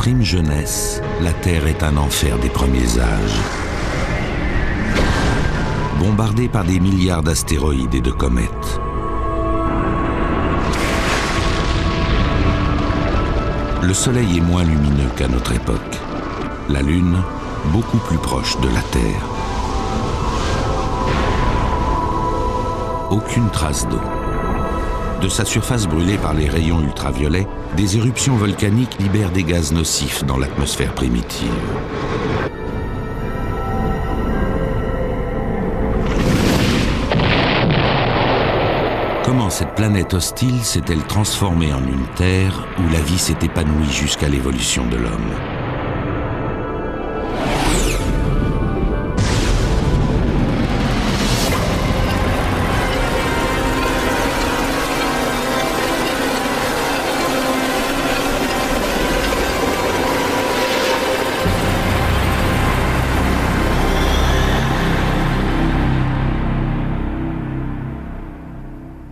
prime jeunesse, la Terre est un enfer des premiers âges. Bombardée par des milliards d'astéroïdes et de comètes. Le Soleil est moins lumineux qu'à notre époque. La Lune, beaucoup plus proche de la Terre. Aucune trace d'eau. De sa surface brûlée par les rayons ultraviolets, des éruptions volcaniques libèrent des gaz nocifs dans l'atmosphère primitive. Comment cette planète hostile s'est-elle transformée en une Terre où la vie s'est épanouie jusqu'à l'évolution de l'homme ?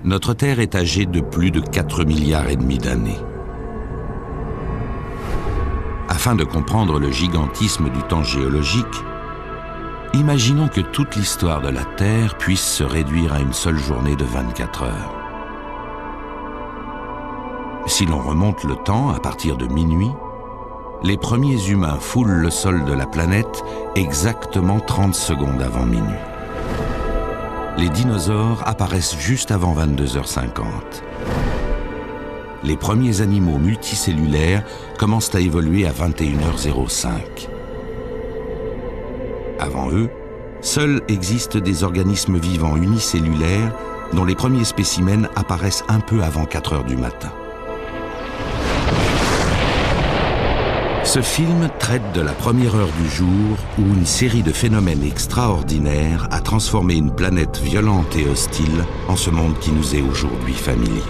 Notre Terre est âgée de plus de 4,5 milliards d'années. Afin de comprendre le gigantisme du temps géologique, imaginons que toute l'histoire de la Terre puisse se réduire à une seule journée de 24 heures. Si l'on remonte le temps à partir de minuit, les premiers humains foulent le sol de la planète exactement 30 secondes avant minuit. Les dinosaures apparaissent juste avant 22h50. Les premiers animaux multicellulaires commencent à évoluer à 21h05. Avant eux, seuls existent des organismes vivants unicellulaires dont les premiers spécimens apparaissent un peu avant 4h du matin. Ce film traite de la première heure du jour où une série de phénomènes extraordinaires a transformé une planète violente et hostile en ce monde qui nous est aujourd'hui familier.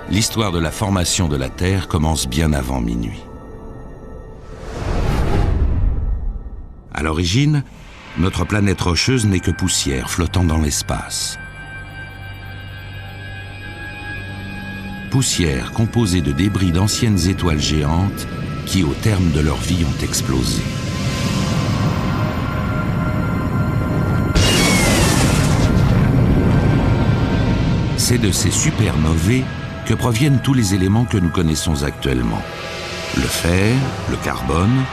L'histoire de la formation de la Terre commence bien avant minuit. À l'origine, notre planète rocheuse n'est que poussière flottant dans l'espace. Poussière composée de débris d'anciennes étoiles géantes qui, au terme de leur vie, ont explosé. C'est de ces supernovae que proviennent tous les éléments que nous connaissons actuellement. Le fer, le carbone,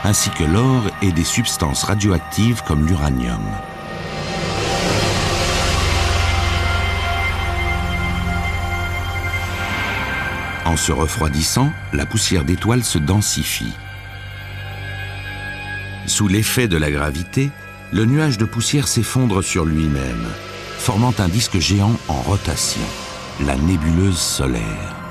ainsi que l'or et des substances radioactives comme l'uranium. En se refroidissant, la poussière d'étoiles se densifie. Sous l'effet de la gravité, le nuage de poussière s'effondre sur lui-même, formant un disque géant en rotation, la nébuleuse solaire.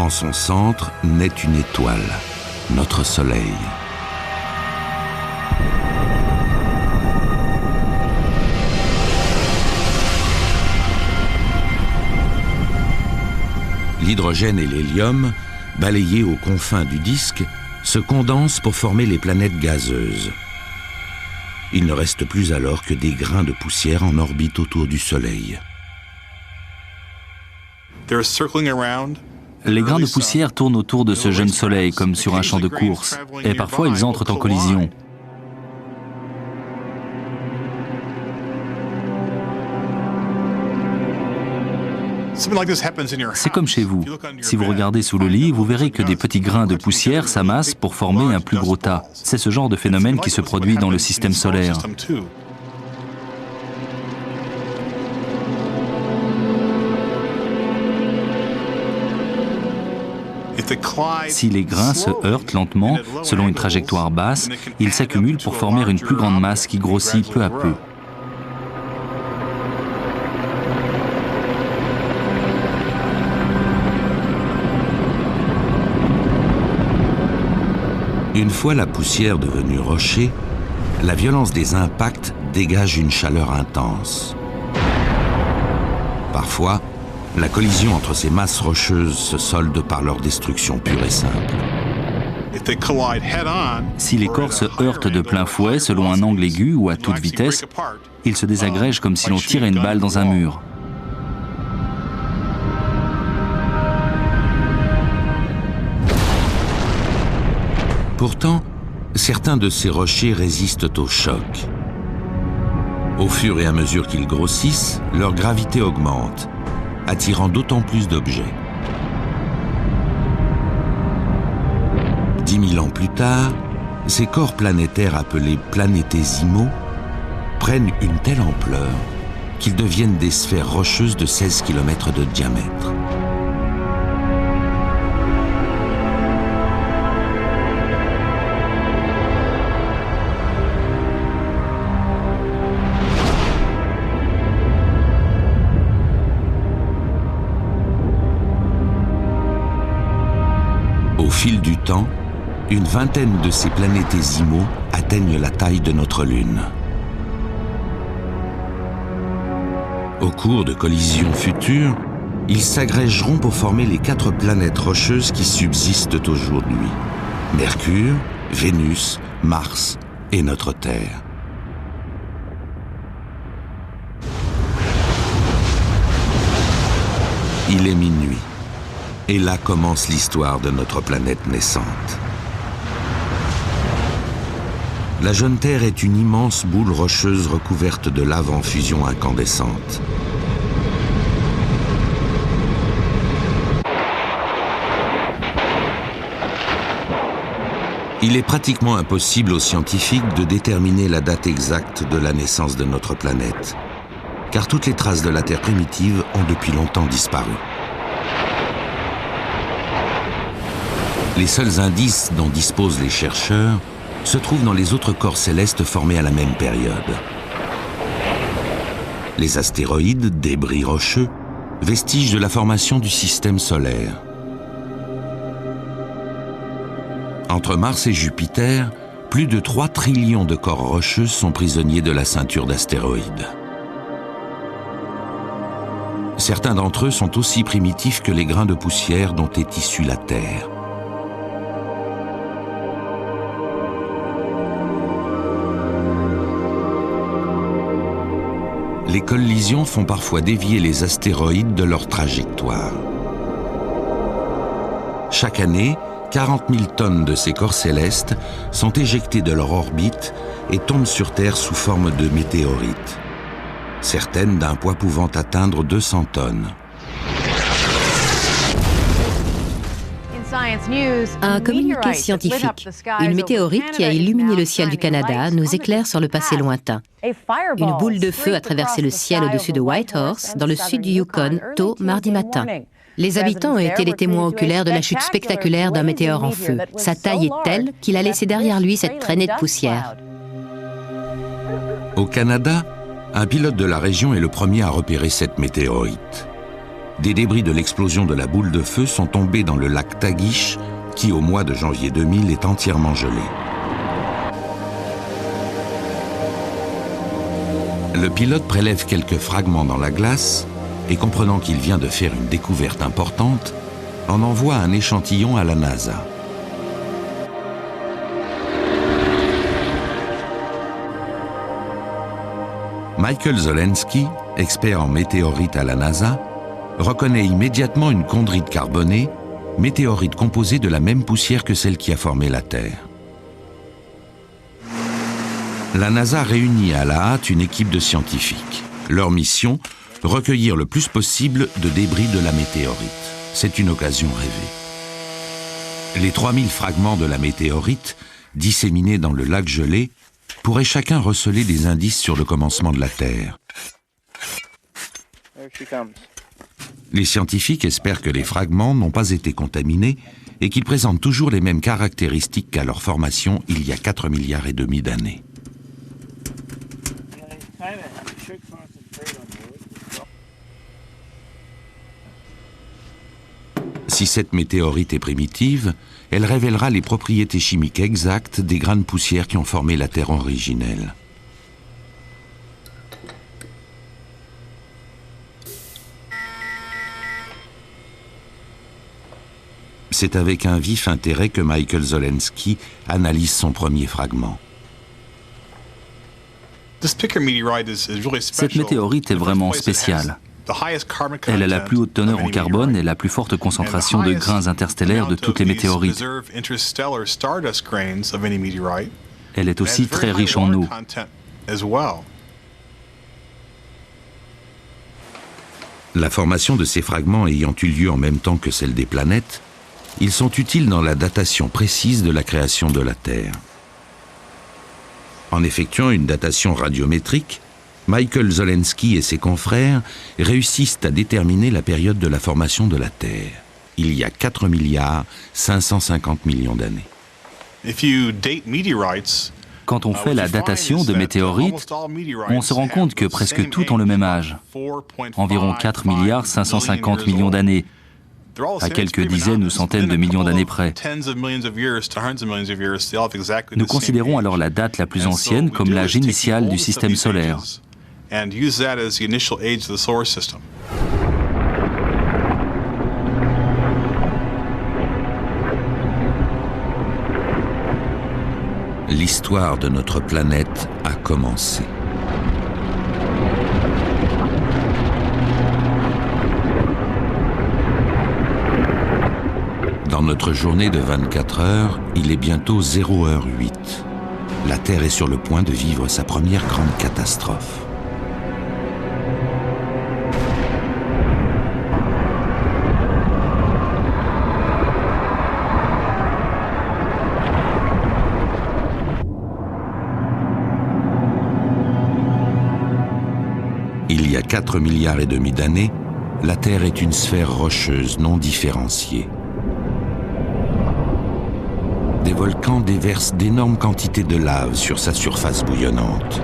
En son centre naît une étoile, notre Soleil. L'hydrogène et l'hélium, balayés aux confins du disque, se condensent pour former les planètes gazeuses. Il ne reste plus alors que des grains de poussière en orbite autour du Soleil. Les grains de poussière tournent autour de ce jeune Soleil comme sur un champ de course, et parfois ils entrent en collision. C'est comme chez vous. Si vous regardez sous le lit, vous verrez que des petits grains de poussière s'amassent pour former un plus gros tas. C'est ce genre de phénomène qui se produit dans le système solaire. Si les grains se heurtent lentement, selon une trajectoire basse, ils s'accumulent pour former une plus grande masse qui grossit peu à peu. Une fois la poussière devenue rocher, la violence des impacts dégage une chaleur intense. Parfois, la collision entre ces masses rocheuses se solde par leur destruction pure et simple. Si les corps se heurtent de plein fouet, selon un angle aigu ou à toute vitesse, ils se désagrègent comme si l'on tirait une balle dans un mur. Pourtant, certains de ces rochers résistent au choc. Au fur et à mesure qu'ils grossissent, leur gravité augmente, attirant d'autant plus d'objets. 10 000 ans plus tard, ces corps planétaires appelés planétésimaux prennent une telle ampleur qu'ils deviennent des sphères rocheuses de 16 km de diamètre. Au fil du temps, une vingtaine de ces planétésimaux atteignent la taille de notre Lune. Au cours de collisions futures, ils s'agrégeront pour former les 4 planètes rocheuses qui subsistent aujourd'hui: Mercure, Vénus, Mars et notre Terre. Il est minuit, et là commence l'histoire de notre planète naissante. La jeune Terre est une immense boule rocheuse recouverte de lave en fusion incandescente. Il est pratiquement impossible aux scientifiques de déterminer la date exacte de la naissance de notre planète, car toutes les traces de la Terre primitive ont depuis longtemps disparu. Les seuls indices dont disposent les chercheurs se trouvent dans les autres corps célestes formés à la même période. Les astéroïdes, débris rocheux, vestiges de la formation du système solaire. Entre Mars et Jupiter, plus de 3 trillions de corps rocheux sont prisonniers de la ceinture d'astéroïdes. Certains d'entre eux sont aussi primitifs que les grains de poussière dont est issue la Terre. Les collisions font parfois dévier les astéroïdes de leur trajectoire. Chaque année, 40 000 tonnes de ces corps célestes sont éjectées de leur orbite et tombent sur Terre sous forme de météorites, certaines d'un poids pouvant atteindre 200 tonnes. Un communiqué scientifique. Une météorite qui a illuminé le ciel du Canada nous éclaire sur le passé lointain. Une boule de feu a traversé le ciel au-dessus de Whitehorse, dans le sud du Yukon, tôt mardi matin. Les habitants ont été les témoins oculaires de la chute spectaculaire d'un météore en feu. Sa taille est telle qu'il a laissé derrière lui cette traînée de poussière. Au Canada, un pilote de la région est le premier à repérer cette météorite. Des débris de l'explosion de la boule de feu sont tombés dans le lac Tagish, qui au mois de janvier 2000 est entièrement gelé. Le pilote prélève quelques fragments dans la glace et, comprenant qu'il vient de faire une découverte importante, en envoie un échantillon à la NASA. Michael Zolensky, expert en météorites à la NASA, reconnaît immédiatement une chondrite carbonée, météorite composée de la même poussière que celle qui a formé la Terre. La NASA réunit à la hâte une équipe de scientifiques. Leur mission, recueillir le plus possible de débris de la météorite. C'est une occasion rêvée. Les 3000 fragments de la météorite, disséminés dans le lac gelé, pourraient chacun receler des indices sur le commencement de la Terre. Les scientifiques espèrent que les fragments n'ont pas été contaminés et qu'ils présentent toujours les mêmes caractéristiques qu'à leur formation il y a 4,5 milliards d'années. Si cette météorite est primitive, elle révélera les propriétés chimiques exactes des grains de poussière qui ont formé la Terre originelle. C'est avec un vif intérêt que Michael Zolensky analyse son premier fragment. Cette météorite est vraiment spéciale. Elle a la plus haute teneur en carbone et la plus forte concentration de grains interstellaires de toutes les météorites. Elle est aussi très riche en eau. La formation de ces fragments ayant eu lieu en même temps que celle des planètes, ils sont utiles dans la datation précise de la création de la Terre. En effectuant une datation radiométrique, Michael Zolensky et ses confrères réussissent à déterminer la période de la formation de la Terre, il y a 4 milliards 550 millions d'années. Quand on fait la datation de météorites, on se rend compte que presque toutes ont le même âge, environ 4 milliards 550 millions d'années, à quelques dizaines ou centaines de millions d'années près. Nous considérons alors la date la plus ancienne comme l'âge initial du système solaire. L'histoire de notre planète a commencé. Dans notre journée de 24 heures, il est bientôt 0h08. La Terre est sur le point de vivre sa première grande catastrophe. Il y a 4 milliards et demi d'années, la Terre est une sphère rocheuse non différenciée. Des volcans déversent d'énormes quantités de lave sur sa surface bouillonnante.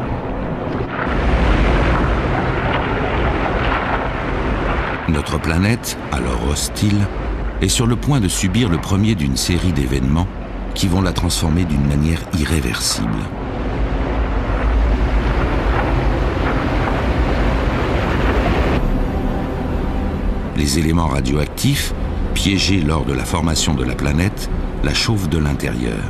Notre planète, alors hostile, est sur le point de subir le premier d'une série d'événements qui vont la transformer d'une manière irréversible. Les éléments radioactifs, piégés lors de la formation de la planète, la chauffent de l'intérieur.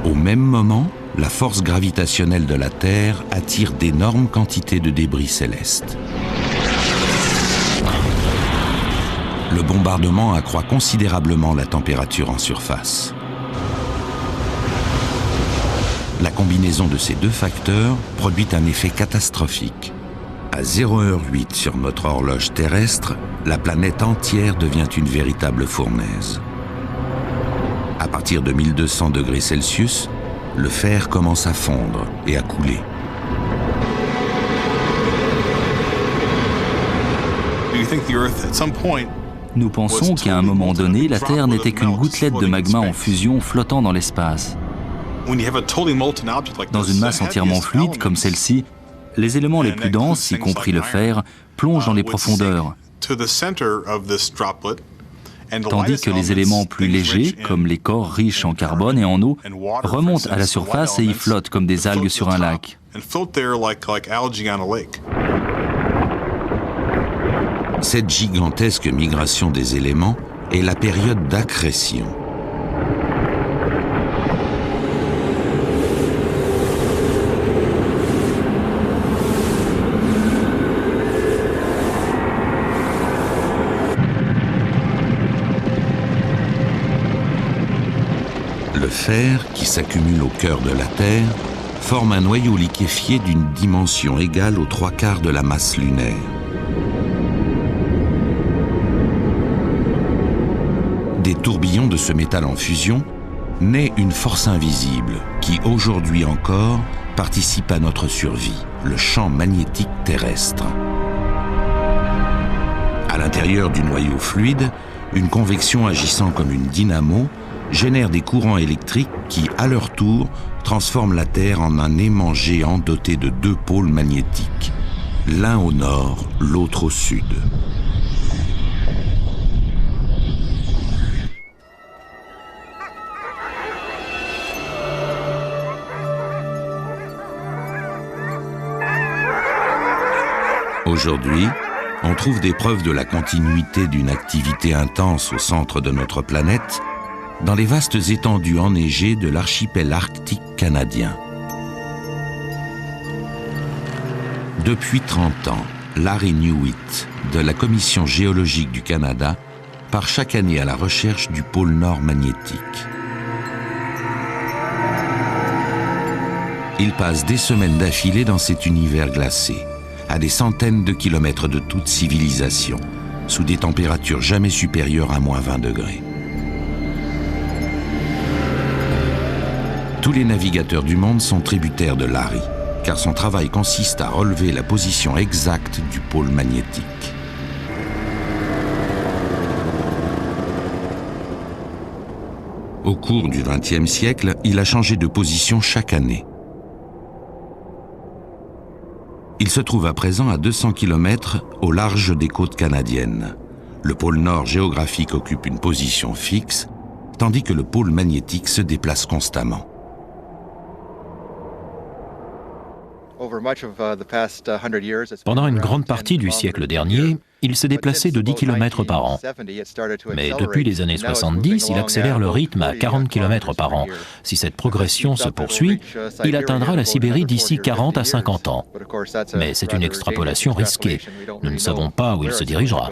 Au même moment, la force gravitationnelle de la Terre attire d'énormes quantités de débris célestes. Le bombardement accroît considérablement la température en surface. La combinaison de ces deux facteurs produit un effet catastrophique. À 0h08 sur notre horloge terrestre, la planète entière devient une véritable fournaise. À partir de 1200 degrés Celsius, le fer commence à fondre et à couler. Nous pensons qu'à un moment donné, la Terre n'était qu'une gouttelette de magma en fusion flottant dans l'espace. Dans une masse entièrement fluide comme celle-ci, les éléments les plus denses, y compris le fer, plongent dans les profondeurs, tandis que les éléments plus légers, comme les corps riches en carbone et en eau, remontent à la surface et y flottent comme des algues sur un lac. Cette gigantesque migration des éléments est la période d'accrétion. Le fer, qui s'accumule au cœur de la Terre, forme un noyau liquéfié d'une dimension égale aux 3/4 de la masse lunaire. Des tourbillons de ce métal en fusion naît une force invisible qui, aujourd'hui encore, participe à notre survie, le champ magnétique terrestre. À l'intérieur du noyau fluide, une convection agissant comme une dynamo génèrent des courants électriques qui, à leur tour, transforment la Terre en un aimant géant doté de 2 pôles magnétiques, l'un au nord, l'autre au sud. Aujourd'hui, on trouve des preuves de la continuité d'une activité intense au centre de notre planète, dans les vastes étendues enneigées de l'archipel arctique canadien. Depuis 30 ans, Larry Newitt, de la Commission géologique du Canada, part chaque année à la recherche du pôle Nord magnétique. Il passe des semaines d'affilée dans cet univers glacé, à des centaines de kilomètres de toute civilisation, sous des températures jamais supérieures à moins 20 degrés. Tous les navigateurs du monde sont tributaires de Larry, car son travail consiste à relever la position exacte du pôle magnétique. Au cours du XXe siècle, il a changé de position chaque année. Il se trouve à présent à 200 km au large des côtes canadiennes. Le pôle Nord géographique occupe une position fixe, tandis que le pôle magnétique se déplace constamment. Pendant une grande partie du siècle dernier, il se déplaçait de 10 km par an. Mais depuis les années 70, il accélère le rythme à 40 km par an. Si cette progression se poursuit, il atteindra la Sibérie d'ici 40 à 50 ans. Mais c'est une extrapolation risquée. Nous ne savons pas où il se dirigera.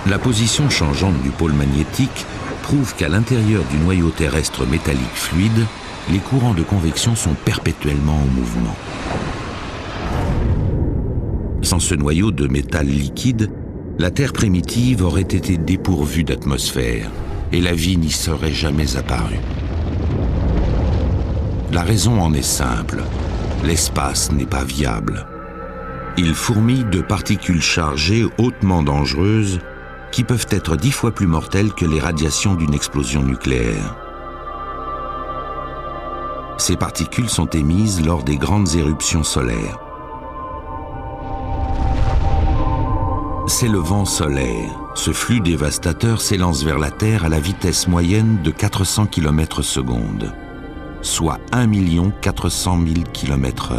La position changeante du pôle magnétique prouve qu'à l'intérieur du noyau terrestre métallique fluide, les courants de convection sont perpétuellement en mouvement. Sans ce noyau de métal liquide, la Terre primitive aurait été dépourvue d'atmosphère et la vie n'y serait jamais apparue. La raison en est simple, l'espace n'est pas viable. Il fourmille de particules chargées hautement dangereuses qui peuvent être 10 fois plus mortelles que les radiations d'une explosion nucléaire. Ces particules sont émises lors des grandes éruptions solaires. C'est le vent solaire. Ce flux dévastateur s'élance vers la Terre à la vitesse moyenne de 400 km/s, soit 1 400 000 km/h.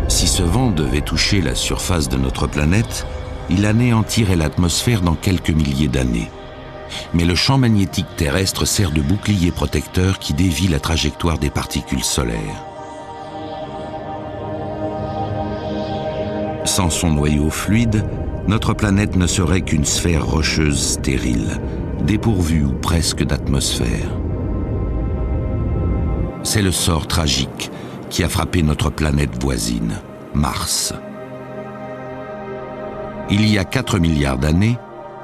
Si ce vent devait toucher la surface de notre planète, il anéantirait l'atmosphère dans quelques milliers d'années. Mais le champ magnétique terrestre sert de bouclier protecteur qui dévie la trajectoire des particules solaires. Sans son noyau fluide, notre planète ne serait qu'une sphère rocheuse stérile, dépourvue ou presque d'atmosphère. C'est le sort tragique qui a frappé notre planète voisine, Mars. Il y a 4 milliards d'années,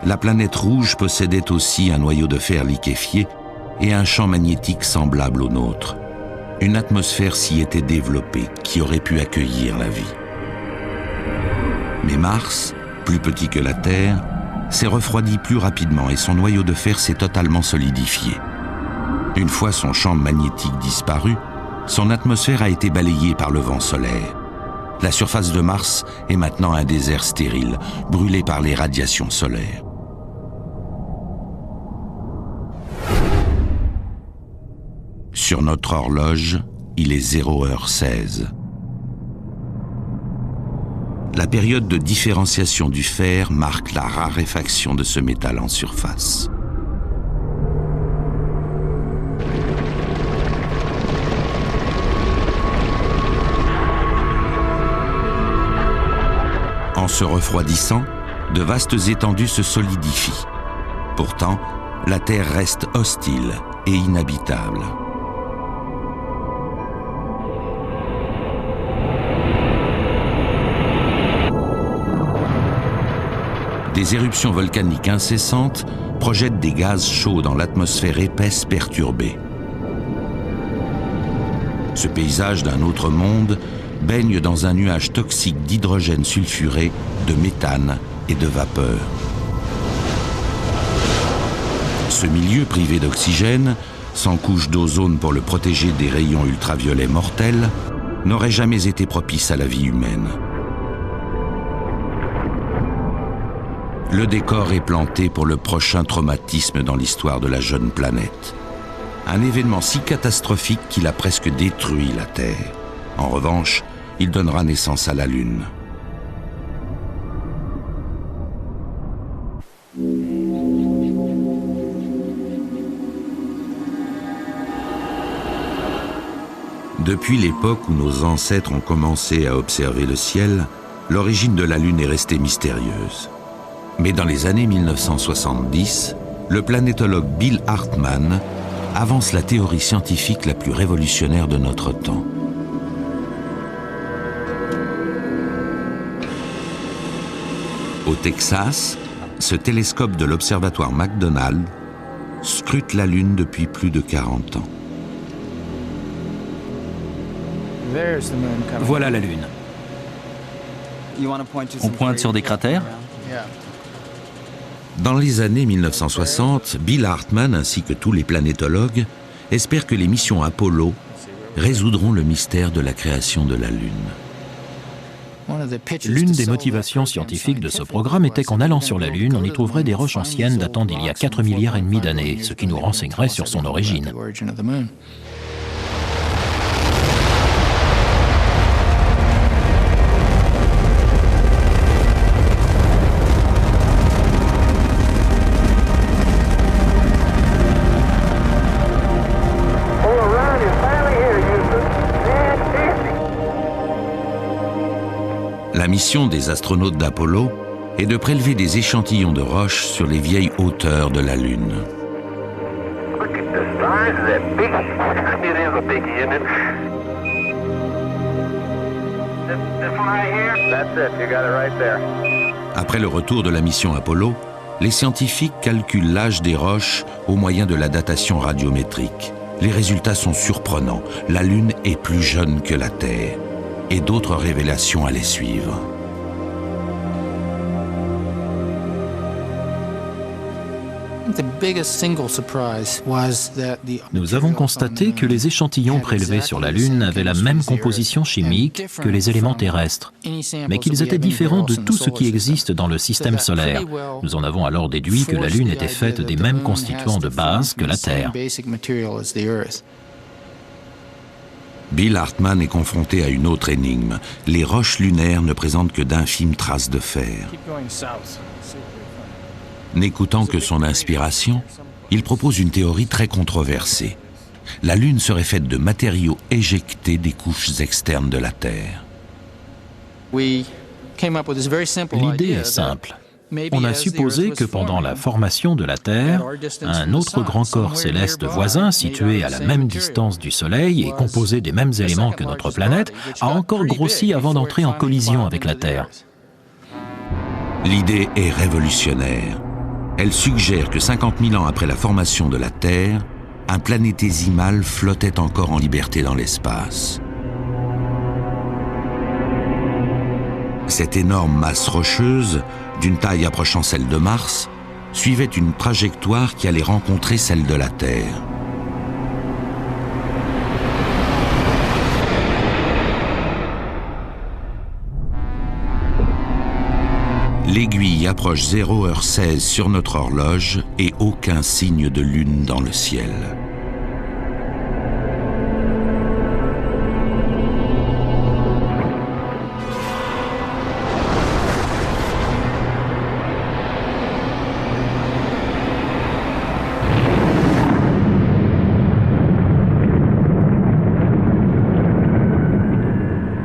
la planète rouge possédait aussi un noyau de fer liquéfié et un champ magnétique semblable au nôtre. Une atmosphère s'y était développée qui aurait pu accueillir la vie. Mais Mars, plus petit que la Terre, s'est refroidi plus rapidement et son noyau de fer s'est totalement solidifié. Une fois son champ magnétique disparu, son atmosphère a été balayée par le vent solaire. La surface de Mars est maintenant un désert stérile, brûlé par les radiations solaires. Sur notre horloge, il est 0h16. La période de différenciation du fer marque la raréfaction de ce métal en surface. En se refroidissant, de vastes étendues se solidifient. Pourtant, la Terre reste hostile et inhabitable. Des éruptions volcaniques incessantes projettent des gaz chauds dans l'atmosphère épaisse perturbée. Ce paysage d'un autre monde baigne dans un nuage toxique d'hydrogène sulfuré, de méthane et de vapeur. Ce milieu privé d'oxygène, sans couche d'ozone pour le protéger des rayons ultraviolets mortels, n'aurait jamais été propice à la vie humaine. Le décor est planté pour le prochain traumatisme dans l'histoire de la jeune planète. Un événement si catastrophique qu'il a presque détruit la Terre. En revanche, il donnera naissance à la Lune. Depuis l'époque où nos ancêtres ont commencé à observer le ciel, l'origine de la Lune est restée mystérieuse. Mais dans les années 1970, le planétologue Bill Hartmann avance la théorie scientifique la plus révolutionnaire de notre temps. Au Texas, ce télescope de l'observatoire McDonald scrute la Lune depuis plus de 40 ans. Voilà la Lune. On pointe sur des cratères? Dans les années 1960, Bill Hartmann ainsi que tous les planétologues espèrent que les missions Apollo résoudront le mystère de la création de la Lune. L'une des motivations scientifiques de ce programme était qu'en allant sur la Lune, on y trouverait des roches anciennes datant d'il y a 4,5 milliards d'années, ce qui nous renseignerait sur son origine. La mission des astronautes d'Apollo est de prélever des échantillons de roches sur les vieilles hauteurs de la Lune. Après le retour de la mission Apollo, les scientifiques calculent l'âge des roches au moyen de la datation radiométrique. Les résultats sont surprenants. La Lune est plus jeune que la Terre. Et d'autres révélations allaient suivre. Nous avons constaté que les échantillons prélevés sur la Lune avaient la même composition chimique que les éléments terrestres, mais qu'ils étaient différents de tout ce qui existe dans le système solaire. Nous en avons alors déduit que la Lune était faite des mêmes constituants de base que la Terre. Bill Hartmann est confronté à une autre énigme. Les roches lunaires ne présentent que d'infimes traces de fer. N'écoutant que son inspiration, il propose une théorie très controversée. La Lune serait faite de matériaux éjectés des couches externes de la Terre. L'idée est simple. On a supposé que pendant la formation de la Terre, un autre grand corps céleste voisin, situé à la même distance du Soleil et composé des mêmes éléments que notre planète, a encore grossi avant d'entrer en collision avec la Terre. L'idée est révolutionnaire. Elle suggère que 50 000 ans après la formation de la Terre, un planétésimal flottait encore en liberté dans l'espace. Cette énorme masse rocheuse, d'une taille approchant celle de Mars, suivait une trajectoire qui allait rencontrer celle de la Terre. L'aiguille approche 0h16 sur notre horloge et aucun signe de lune dans le ciel.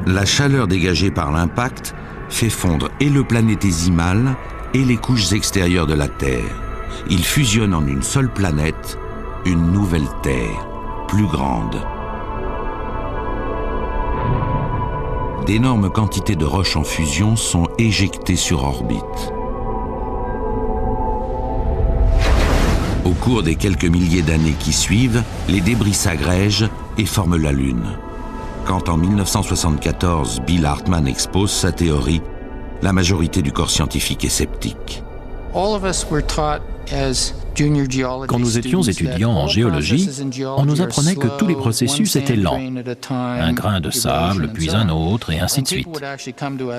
La chaleur dégagée par l'impact fait fondre et le planétésimal et les couches extérieures de la Terre. Ils fusionnent en une seule planète, une nouvelle Terre, plus grande. D'énormes quantités de roches en fusion sont éjectées sur orbite. Au cours des quelques milliers d'années qui suivent, les débris s'agrègent et forment la Lune. Quand en 1974, Bill Hartmann expose sa théorie, la majorité du corps scientifique est sceptique. Quand nous étions étudiants en géologie, on nous apprenait que tous les processus étaient lents. Un grain de sable, puis un autre, et ainsi de suite.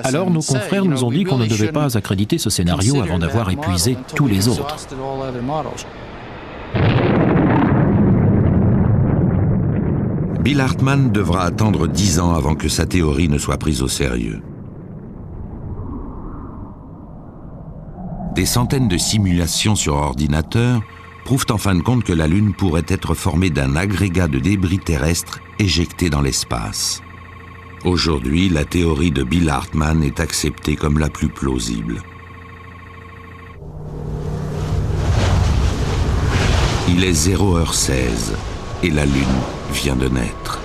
Alors nos confrères nous ont dit qu'on ne devait pas accréditer ce scénario avant d'avoir épuisé tous les autres. Bill Hartmann devra attendre 10 ans avant que sa théorie ne soit prise au sérieux. Des centaines de simulations sur ordinateur prouvent en fin de compte que la Lune pourrait être formée d'un agrégat de débris terrestres éjectés dans l'espace. Aujourd'hui, la théorie de Bill Hartmann est acceptée comme la plus plausible. Il est 0h16 et la Lune vient de naître.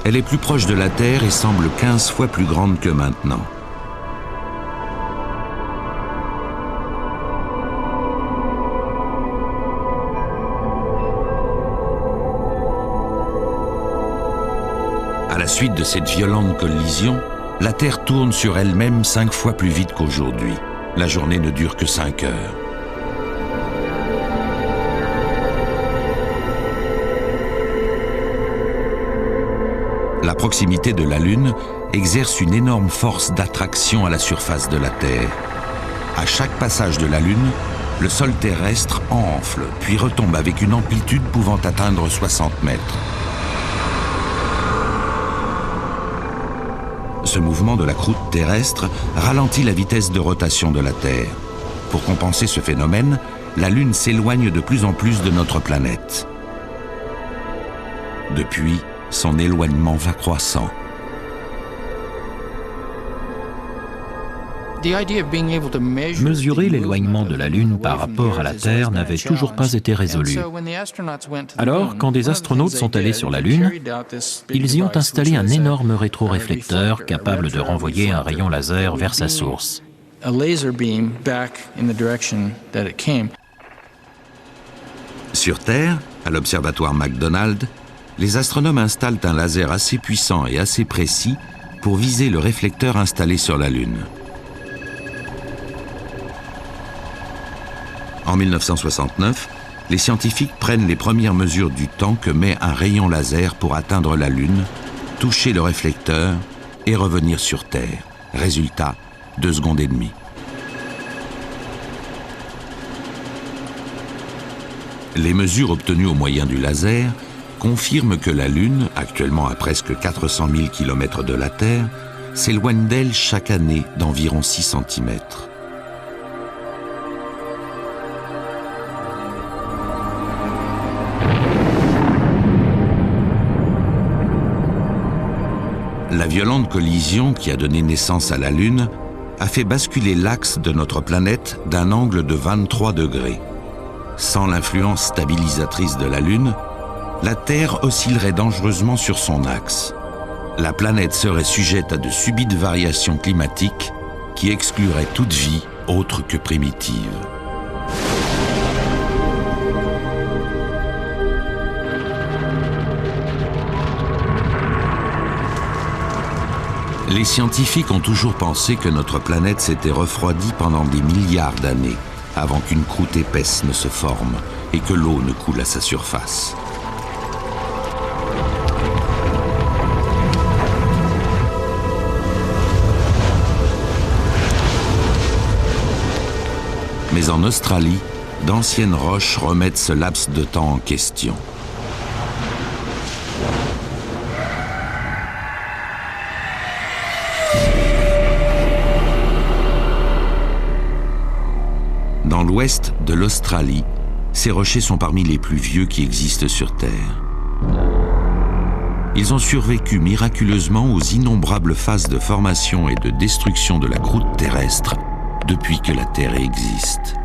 Elle est plus proche de la Terre et semble 15 fois plus grande que maintenant. À la suite de cette violente collision, la Terre tourne sur elle-même 5 fois plus vite qu'aujourd'hui. La journée ne dure que 5 heures. La proximité de la Lune exerce une énorme force d'attraction à la surface de la Terre. À chaque passage de la Lune, le sol terrestre enfle, puis retombe avec une amplitude pouvant atteindre 60 mètres. Ce mouvement de la croûte terrestre ralentit la vitesse de rotation de la Terre. Pour compenser ce phénomène, la Lune s'éloigne de plus en plus de notre planète. Depuis, son éloignement va croissant. Mesurer l'éloignement de la Lune par rapport à la Terre n'avait toujours pas été résolu. Alors, quand des astronautes sont allés sur la Lune, ils y ont installé un énorme rétroréflecteur capable de renvoyer un rayon laser vers sa source. Sur Terre, à l'observatoire McDonald, les astronomes installent un laser assez puissant et assez précis pour viser le réflecteur installé sur la Lune. En 1969, les scientifiques prennent les premières mesures du temps que met un rayon laser pour atteindre la Lune, toucher le réflecteur et revenir sur Terre. Résultat, 2 secondes et demie. Les mesures obtenues au moyen du laser confirment que la Lune, actuellement à presque 400 000 km de la Terre, s'éloigne d'elle chaque année d'environ 6 cm. La violente collision qui a donné naissance à la Lune a fait basculer l'axe de notre planète d'un angle de 23 degrés. Sans l'influence stabilisatrice de la Lune, la Terre oscillerait dangereusement sur son axe. La planète serait sujette à de subites variations climatiques qui excluraient toute vie autre que primitive. Les scientifiques ont toujours pensé que notre planète s'était refroidie pendant des milliards d'années, avant qu'une croûte épaisse ne se forme et que l'eau ne coule à sa surface. Mais en Australie, d'anciennes roches remettent ce laps de temps en question. Dans l'ouest de l'Australie, ces rochers sont parmi les plus vieux qui existent sur Terre. Ils ont survécu miraculeusement aux innombrables phases de formation et de destruction de la croûte terrestre depuis que la Terre existe.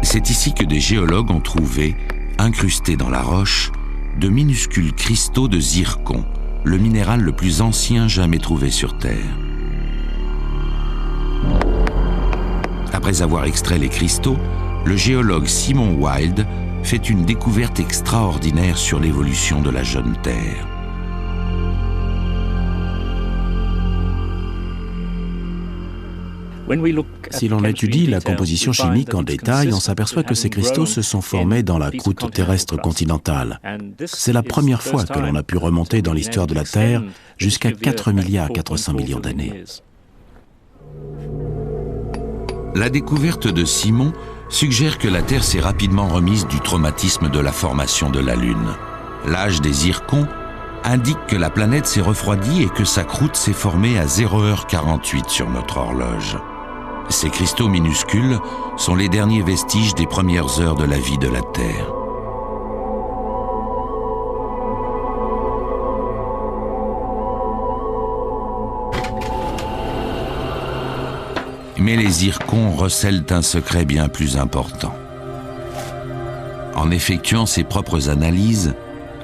C'est ici que des géologues ont trouvé, incrustés dans la roche, de minuscules cristaux de zircon, le minéral le plus ancien jamais trouvé sur Terre. Après avoir extrait les cristaux, le géologue Simon Wild fait une découverte extraordinaire sur l'évolution de la jeune Terre. Si l'on étudie la composition chimique en détail, on s'aperçoit que ces cristaux se sont formés dans la croûte terrestre continentale. C'est la première fois que l'on a pu remonter dans l'histoire de la Terre jusqu'à 4 milliards 400 millions d'années. La découverte de Simon suggère que la Terre s'est rapidement remise du traumatisme de la formation de la Lune. L'âge des zircons indique que la planète s'est refroidie et que sa croûte s'est formée à 0h48 sur notre horloge. Ces cristaux minuscules sont les derniers vestiges des premières heures de la vie de la Terre. Mais les zircons recèlent un secret bien plus important. En effectuant ses propres analyses,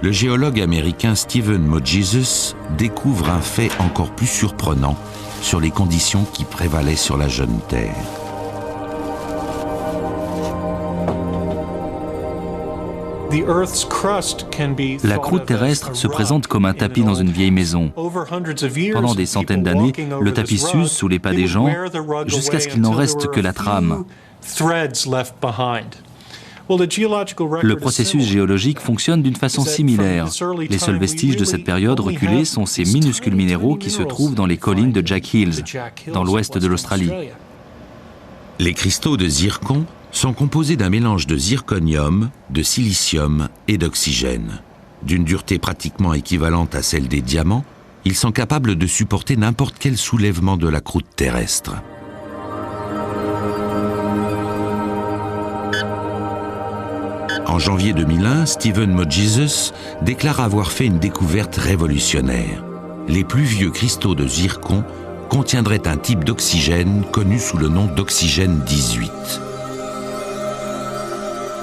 le géologue américain Stephen Mogesus découvre un fait encore plus surprenant sur les conditions qui prévalaient sur la jeune Terre. La croûte terrestre se présente comme un tapis dans une vieille maison. Pendant des centaines d'années, le tapis s'use sous les pas des gens jusqu'à ce qu'il n'en reste que la trame. Le processus géologique fonctionne d'une façon similaire. Les seuls vestiges de cette période reculée sont ces minuscules minéraux qui se trouvent dans les collines de Jack Hills, dans l'ouest de l'Australie. Les cristaux de zircon sont composés d'un mélange de zirconium, de silicium et d'oxygène. D'une dureté pratiquement équivalente à celle des diamants, ils sont capables de supporter n'importe quel soulèvement de la croûte terrestre. En janvier 2001, Stephen Mogesus déclare avoir fait une découverte révolutionnaire. Les plus vieux cristaux de zircon contiendraient un type d'oxygène connu sous le nom d'oxygène 18.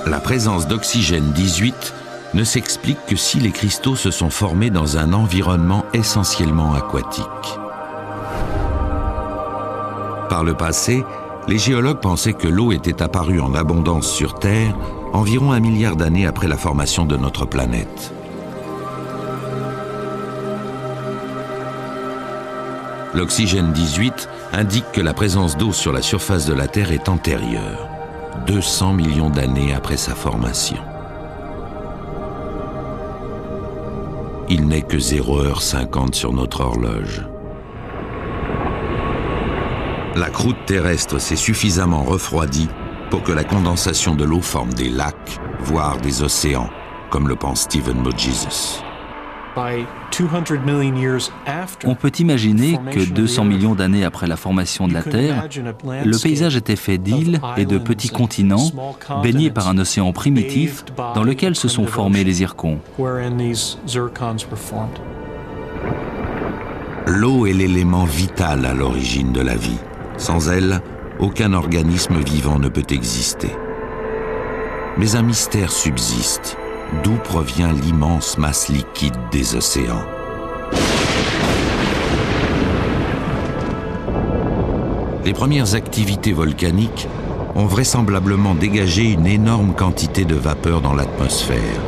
La présence d'oxygène 18 ne s'explique que si les cristaux se sont formés dans un environnement essentiellement aquatique. Par le passé, les géologues pensaient que l'eau était apparue en abondance sur Terre environ 1 milliard d'années après la formation de notre planète. L'oxygène 18 indique que la présence d'eau sur la surface de la Terre est antérieure, 200 millions d'années après sa formation. Il n'est que 0h50 sur notre horloge. La croûte terrestre s'est suffisamment refroidie pour que la condensation de l'eau forme des lacs, voire des océans, comme le pense Stephen Mogesus. On peut imaginer que 200 millions d'années après la formation de la Terre, le paysage était fait d'îles et de petits continents baignés par un océan primitif dans lequel se sont formés les zircons. L'eau est l'élément vital à l'origine de la vie. Sans elle, aucun organisme vivant ne peut exister. Mais un mystère subsiste. D'où provient l'immense masse liquide des océans? Les premières activités volcaniques ont vraisemblablement dégagé une énorme quantité de vapeur dans l'atmosphère.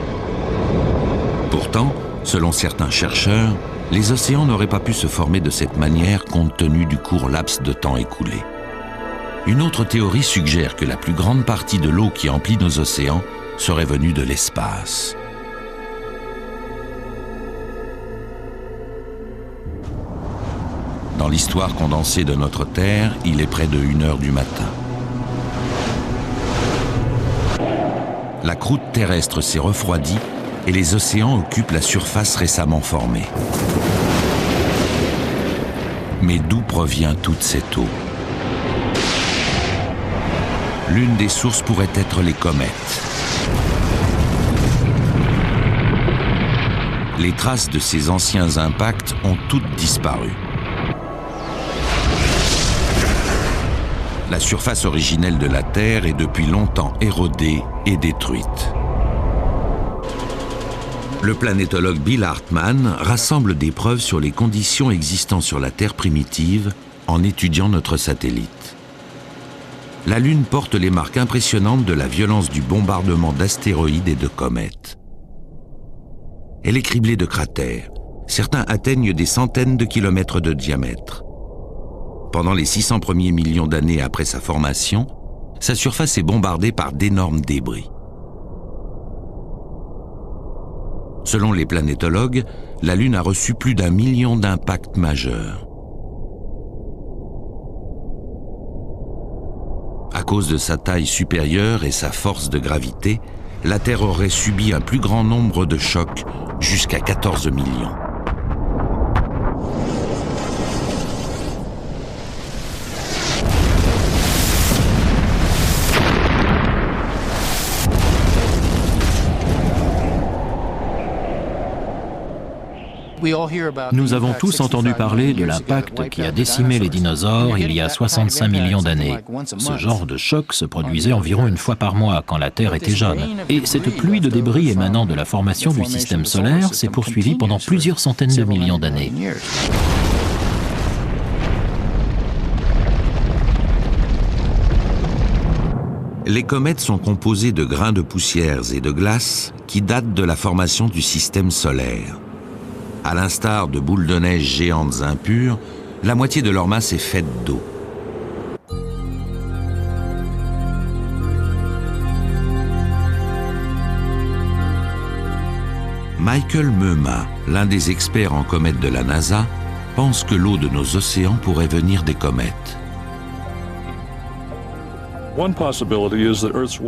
Pourtant, selon certains chercheurs, les océans n'auraient pas pu se former de cette manière compte tenu du court laps de temps écoulé. Une autre théorie suggère que la plus grande partie de l'eau qui emplit nos océans serait venue de l'espace. Dans l'histoire condensée de notre Terre, il est près de 1h du matin. La croûte terrestre s'est refroidie et les océans occupent la surface récemment formée. Mais d'où provient toute cette eau? L'une des sources pourrait être les comètes. Les traces de ces anciens impacts ont toutes disparu. La surface originelle de la Terre est depuis longtemps érodée et détruite. Le planétologue Bill Hartmann rassemble des preuves sur les conditions existant sur la Terre primitive en étudiant notre satellite. La Lune porte les marques impressionnantes de la violence du bombardement d'astéroïdes et de comètes. Elle est criblée de cratères. Certains atteignent des centaines de kilomètres de diamètre. Pendant les 600 premiers millions d'années après sa formation, sa surface est bombardée par d'énormes débris. Selon les planétologues, la Lune a reçu plus d'1 million d'impacts majeurs. À cause de sa taille supérieure et sa force de gravité, la Terre aurait subi un plus grand nombre de chocs, jusqu'à 14 millions. Nous avons tous entendu parler de l'impact qui a décimé les dinosaures il y a 65 millions d'années. Ce genre de choc se produisait environ une fois par mois quand la Terre était jeune. Et cette pluie de débris émanant de la formation du système solaire s'est poursuivie pendant plusieurs centaines de millions d'années. Les comètes sont composées de grains de poussières et de glace qui datent de la formation du système solaire. À l'instar de boules de neige géantes impures, la moitié de leur masse est faite d'eau. Michael Meuma, l'un des experts en comètes de la NASA, pense que l'eau de nos océans pourrait venir des comètes.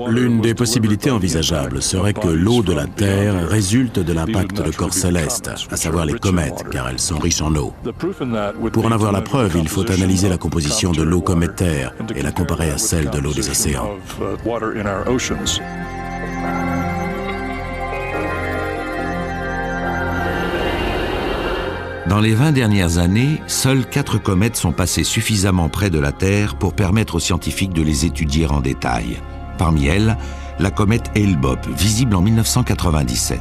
L'une des possibilités envisageables serait que l'eau de la Terre résulte de l'impact de corps célestes, à savoir les comètes, car elles sont riches en eau. Pour en avoir la preuve, il faut analyser la composition de l'eau cométaire et la comparer à celle de l'eau des océans. Dans les 20 dernières années, seules 4 comètes sont passées suffisamment près de la Terre pour permettre aux scientifiques de les étudier en détail. Parmi elles, la comète Hale-Bopp, visible en 1997.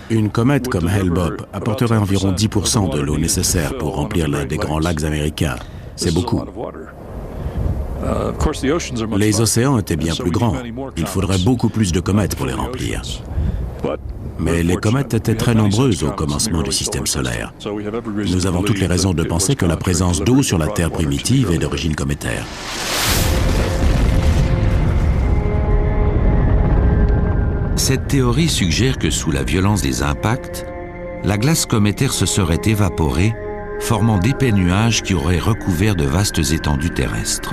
Une comète comme Hale-Bopp apporterait environ 10% de l'eau nécessaire pour remplir l'un des grands lacs américains. C'est beaucoup. Les océans étaient bien plus grands. Il faudrait beaucoup plus de comètes pour les remplir. Mais les comètes étaient très nombreuses au commencement du système solaire. Nous avons toutes les raisons de penser que la présence d'eau sur la Terre primitive est d'origine cométaire. Cette théorie suggère que sous la violence des impacts, la glace cométaire se serait évaporée, formant d'épais nuages qui auraient recouvert de vastes étendues terrestres.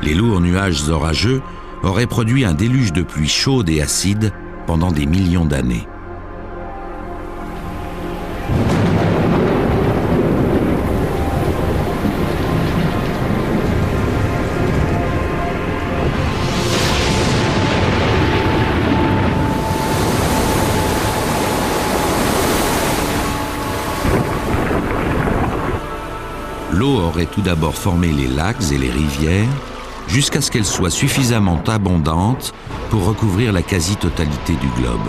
Les lourds nuages orageux auraient produit un déluge de pluie chaude et acide pendant des millions d'années. L'eau aurait tout d'abord formé les lacs et les rivières, jusqu'à ce qu'elle soit suffisamment abondante pour recouvrir la quasi-totalité du globe.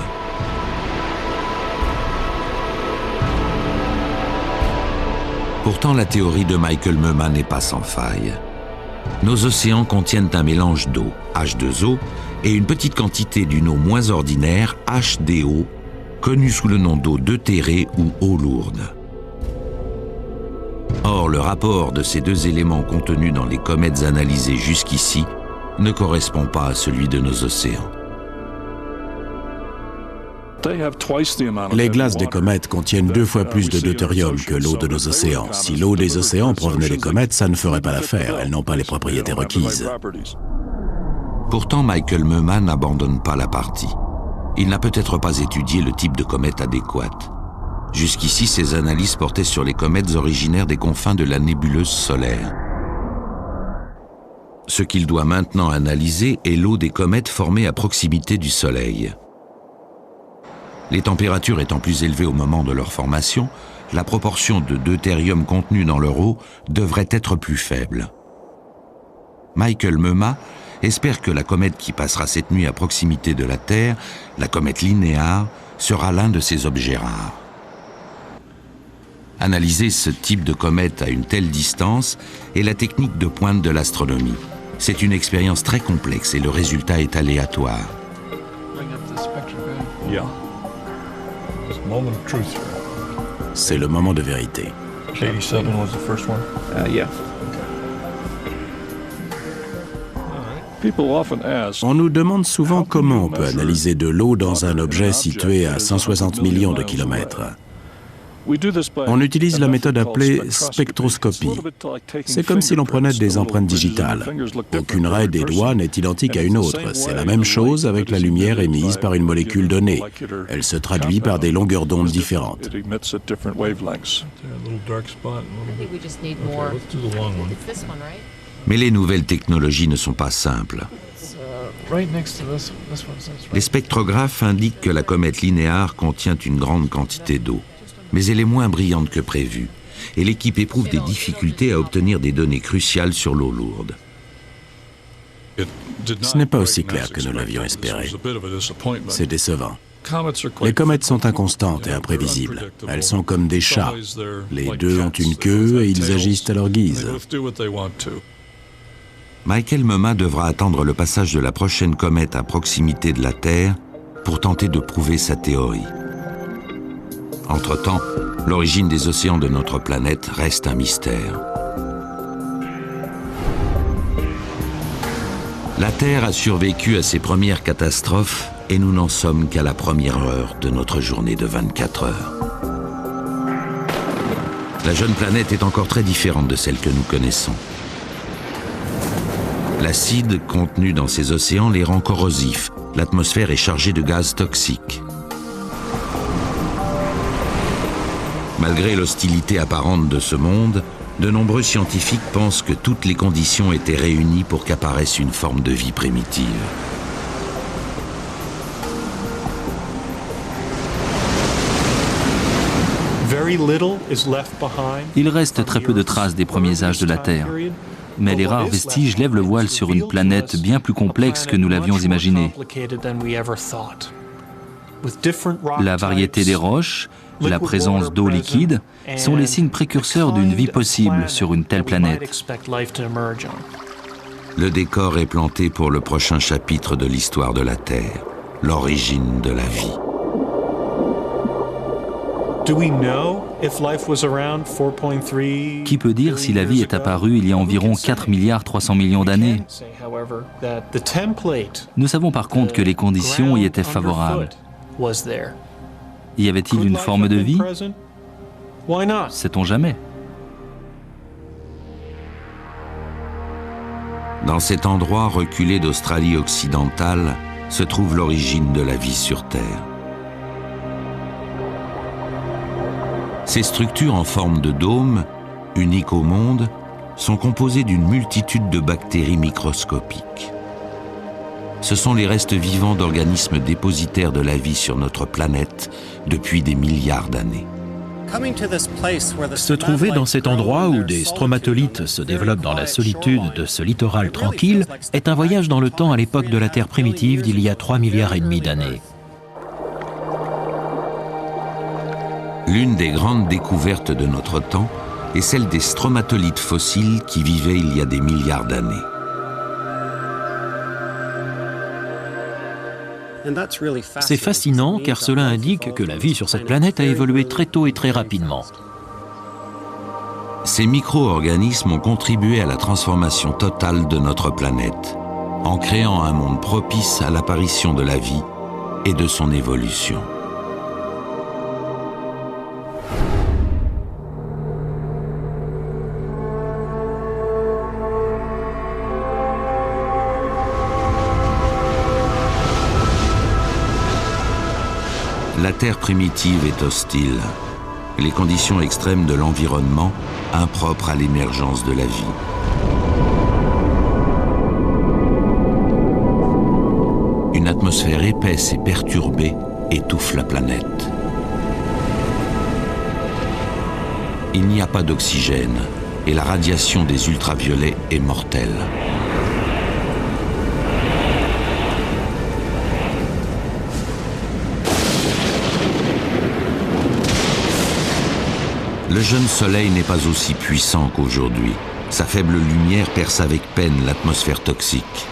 Pourtant, la théorie de Michael Meuma n'est pas sans faille. Nos océans contiennent un mélange d'eau, H2O, et une petite quantité d'une eau moins ordinaire, HDO, connue sous le nom d'eau deutérée ou eau lourde. Or, le rapport de ces deux éléments contenus dans les comètes analysées jusqu'ici ne correspond pas à celui de nos océans. Les glaces des comètes contiennent 2 fois plus de deutérium que l'eau de nos océans. Si l'eau des océans provenait des comètes, ça ne ferait pas l'affaire. Elles n'ont pas les propriétés requises. Pourtant, Michael Meuma n'abandonne pas la partie. Il n'a peut-être pas étudié le type de comète adéquate. Jusqu'ici, ses analyses portaient sur les comètes originaires des confins de la nébuleuse solaire. Ce qu'il doit maintenant analyser est l'eau des comètes formées à proximité du Soleil. Les températures étant plus élevées au moment de leur formation, la proportion de deutérium contenu dans leur eau devrait être plus faible. Michael Meuma espère que la comète qui passera cette nuit à proximité de la Terre, la comète Linéar, sera l'un de ces objets rares. Analyser ce type de comète à une telle distance est la technique de pointe de l'astronomie. C'est une expérience très complexe et le résultat est aléatoire. C'est le moment de vérité. On nous demande souvent comment on peut analyser de l'eau dans un objet situé à 160 millions de kilomètres. On utilise la méthode appelée spectroscopie. C'est comme si l'on prenait des empreintes digitales. Aucune raie des doigts n'est identique à une autre. C'est la même chose avec la lumière émise par une molécule donnée. Elle se traduit par des longueurs d'onde différentes. Mais les nouvelles technologies ne sont pas simples. Les spectrographes indiquent que la comète Linear contient une grande quantité d'eau, mais elle est moins brillante que prévu, et l'équipe éprouve des difficultés à obtenir des données cruciales sur l'eau lourde. Ce n'est pas aussi clair que nous l'avions espéré. C'est décevant. Les comètes sont inconstantes et imprévisibles. Elles sont comme des chats. Les deux ont une queue et ils agissent à leur guise. Michael Mema devra attendre le passage de la prochaine comète à proximité de la Terre pour tenter de prouver sa théorie. Entre-temps, l'origine des océans de notre planète reste un mystère. La Terre a survécu à ses premières catastrophes et nous n'en sommes qu'à la première heure de notre journée de 24 heures. La jeune planète est encore très différente de celle que nous connaissons. L'acide contenu dans ces océans les rend corrosifs. L'atmosphère est chargée de gaz toxiques. Malgré l'hostilité apparente de ce monde, de nombreux scientifiques pensent que toutes les conditions étaient réunies pour qu'apparaisse une forme de vie primitive. Il reste très peu de traces des premiers âges de la Terre. Mais les rares vestiges lèvent le voile sur une planète bien plus complexe que nous l'avions imaginé. La variété des roches, la présence d'eau liquide sont les signes précurseurs d'une vie possible sur une telle planète. Le décor est planté pour le prochain chapitre de l'histoire de la Terre, l'origine de la vie. Qui peut dire si la vie est apparue il y a environ 4 milliards 300 millions d'années? Nous savons par contre que les conditions y étaient favorables. Y avait-il une forme de vie? Sait-on jamais? Dans cet endroit reculé d'Australie occidentale se trouve l'origine de la vie sur Terre. Ces structures en forme de dôme, uniques au monde, sont composées d'une multitude de bactéries microscopiques. Ce sont les restes vivants d'organismes dépositaires de la vie sur notre planète depuis des milliards d'années. Se trouver dans cet endroit où des stromatolites se développent dans la solitude de ce littoral tranquille est un voyage dans le temps à l'époque de la Terre primitive d'il y a 3,5 milliards d'années. L'une des grandes découvertes de notre temps est celle des stromatolites fossiles qui vivaient il y a des milliards d'années. C'est fascinant car cela indique que la vie sur cette planète a évolué très tôt et très rapidement. Ces micro-organismes ont contribué à la transformation totale de notre planète, en créant un monde propice à l'apparition de la vie et de son évolution. La Terre primitive est hostile. Les conditions extrêmes de l'environnement, impropres à l'émergence de la vie. Une atmosphère épaisse et perturbée étouffe la planète. Il n'y a pas d'oxygène et la radiation des ultraviolets est mortelle. Le jeune soleil n'est pas aussi puissant qu'aujourd'hui. Sa faible lumière perce avec peine l'atmosphère toxique.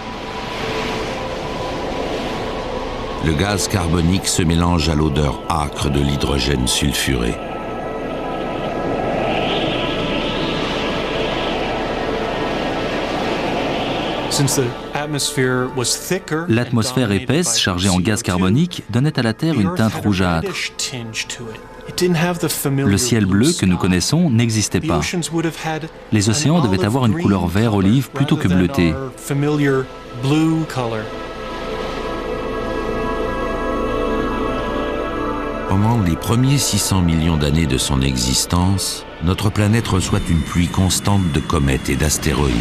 Le gaz carbonique se mélange à l'odeur âcre de l'hydrogène sulfuré. L'atmosphère épaisse, chargée en gaz carbonique, donnait à la Terre une teinte rougeâtre. Le ciel bleu que nous connaissons n'existait pas. Les océans devaient avoir une couleur vert-olive plutôt que bleutée. Pendant les premiers 600 millions d'années de son existence, notre planète reçoit une pluie constante de comètes et d'astéroïdes.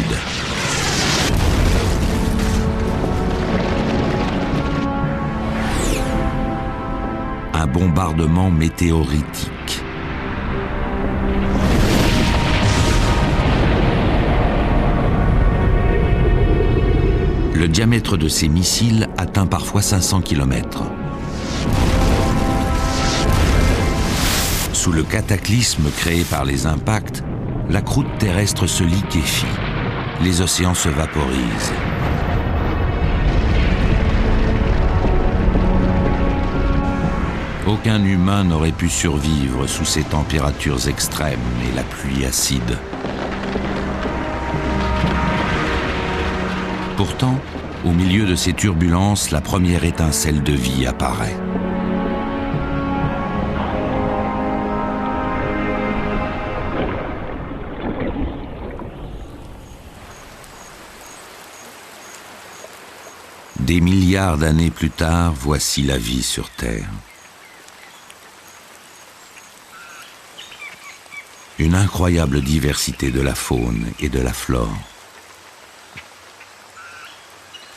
Un bombardement météoritique. Le diamètre de ces missiles atteint parfois 500 km. Sous le cataclysme créé par les impacts, la croûte terrestre se liquéfie. Les océans se vaporisent. Aucun humain n'aurait pu survivre sous ces températures extrêmes et la pluie acide. Pourtant, au milieu de ces turbulences, la première étincelle de vie apparaît. Des milliards d'années plus tard, voici la vie sur Terre. Une incroyable diversité de la faune et de la flore.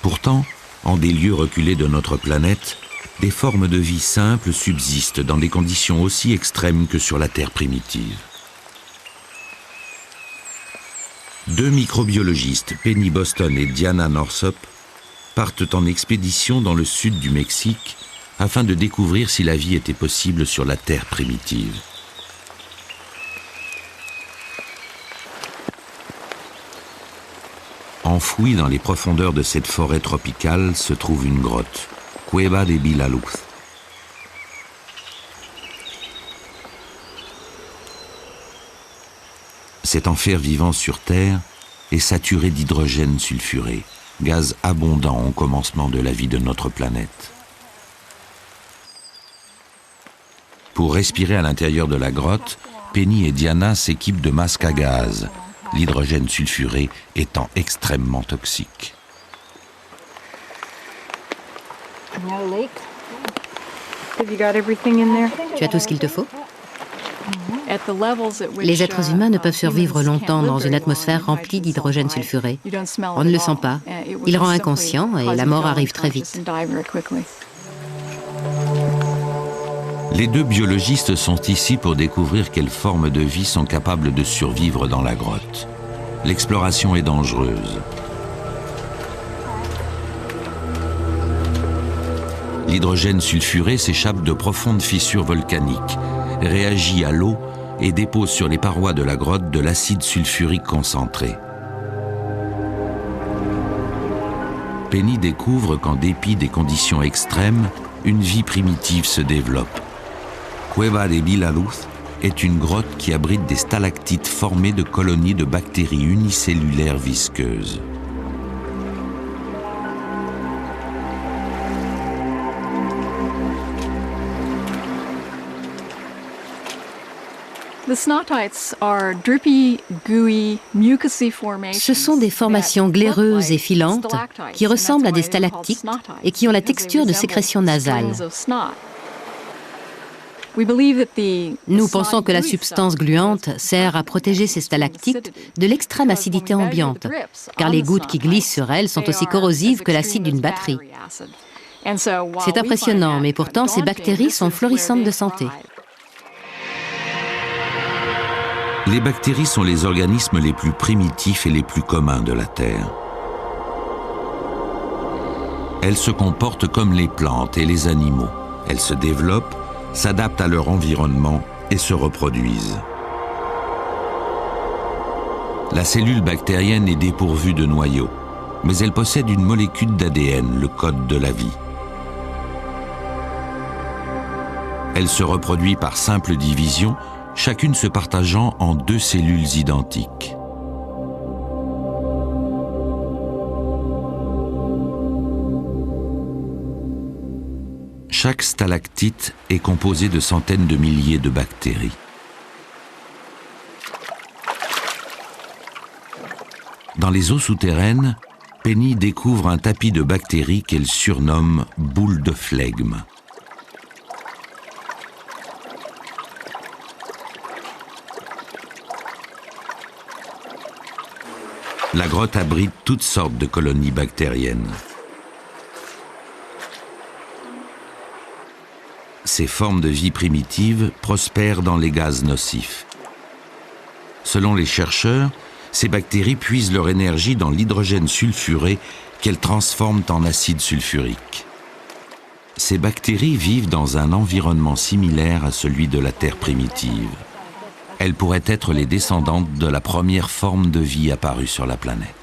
Pourtant, en des lieux reculés de notre planète, des formes de vie simples subsistent dans des conditions aussi extrêmes que sur la Terre primitive. Deux microbiologistes, Penny Boston et Diana Northup, partent en expédition dans le sud du Mexique afin de découvrir si la vie était possible sur la Terre primitive. Enfouie dans les profondeurs de cette forêt tropicale se trouve une grotte, Cueva de Vilaluz. Cet enfer vivant sur Terre est saturé d'hydrogène sulfuré, gaz abondant au commencement de la vie de notre planète. Pour respirer à l'intérieur de la grotte, Penny et Diana s'équipent de masques à gaz, l'hydrogène sulfuré étant extrêmement toxique. Tu as tout ce qu'il te faut? Les êtres humains ne peuvent survivre longtemps dans une atmosphère remplie d'hydrogène sulfuré. On ne le sent pas. Il rend inconscient et la mort arrive très vite. Les deux biologistes sont ici pour découvrir quelles formes de vie sont capables de survivre dans la grotte. L'exploration est dangereuse. L'hydrogène sulfuré s'échappe de profondes fissures volcaniques, réagit à l'eau et dépose sur les parois de la grotte de l'acide sulfurique concentré. Penny découvre qu'en dépit des conditions extrêmes, une vie primitive se développe. Cueva de Vilaluz est une grotte qui abrite des stalactites formées de colonies de bactéries unicellulaires visqueuses. Ce sont des formations glaireuses et filantes qui ressemblent à des stalactites et qui ont la texture de sécrétions nasales. Nous pensons que la substance gluante sert à protéger ces stalactites de l'extrême acidité ambiante, car les gouttes qui glissent sur elles sont aussi corrosives que l'acide d'une batterie. C'est impressionnant, mais pourtant ces bactéries sont florissantes de santé. Les bactéries sont les organismes les plus primitifs et les plus communs de la Terre. Elles se comportent comme les plantes et les animaux. Elles se développent, s'adaptent à leur environnement et se reproduisent. La cellule bactérienne est dépourvue de noyau, mais elle possède une molécule d'ADN, le code de la vie. Elle se reproduit par simple division, chacune se partageant en deux cellules identiques. Chaque stalactite est composé de centaines de milliers de bactéries. Dans les eaux souterraines, Penny découvre un tapis de bactéries qu'elle surnomme « boule de flegme ». La grotte abrite toutes sortes de colonies bactériennes. Ces formes de vie primitives prospèrent dans les gaz nocifs. Selon les chercheurs, ces bactéries puisent leur énergie dans l'hydrogène sulfuré qu'elles transforment en acide sulfurique. Ces bactéries vivent dans un environnement similaire à celui de la Terre primitive. Elles pourraient être les descendantes de la première forme de vie apparue sur la planète.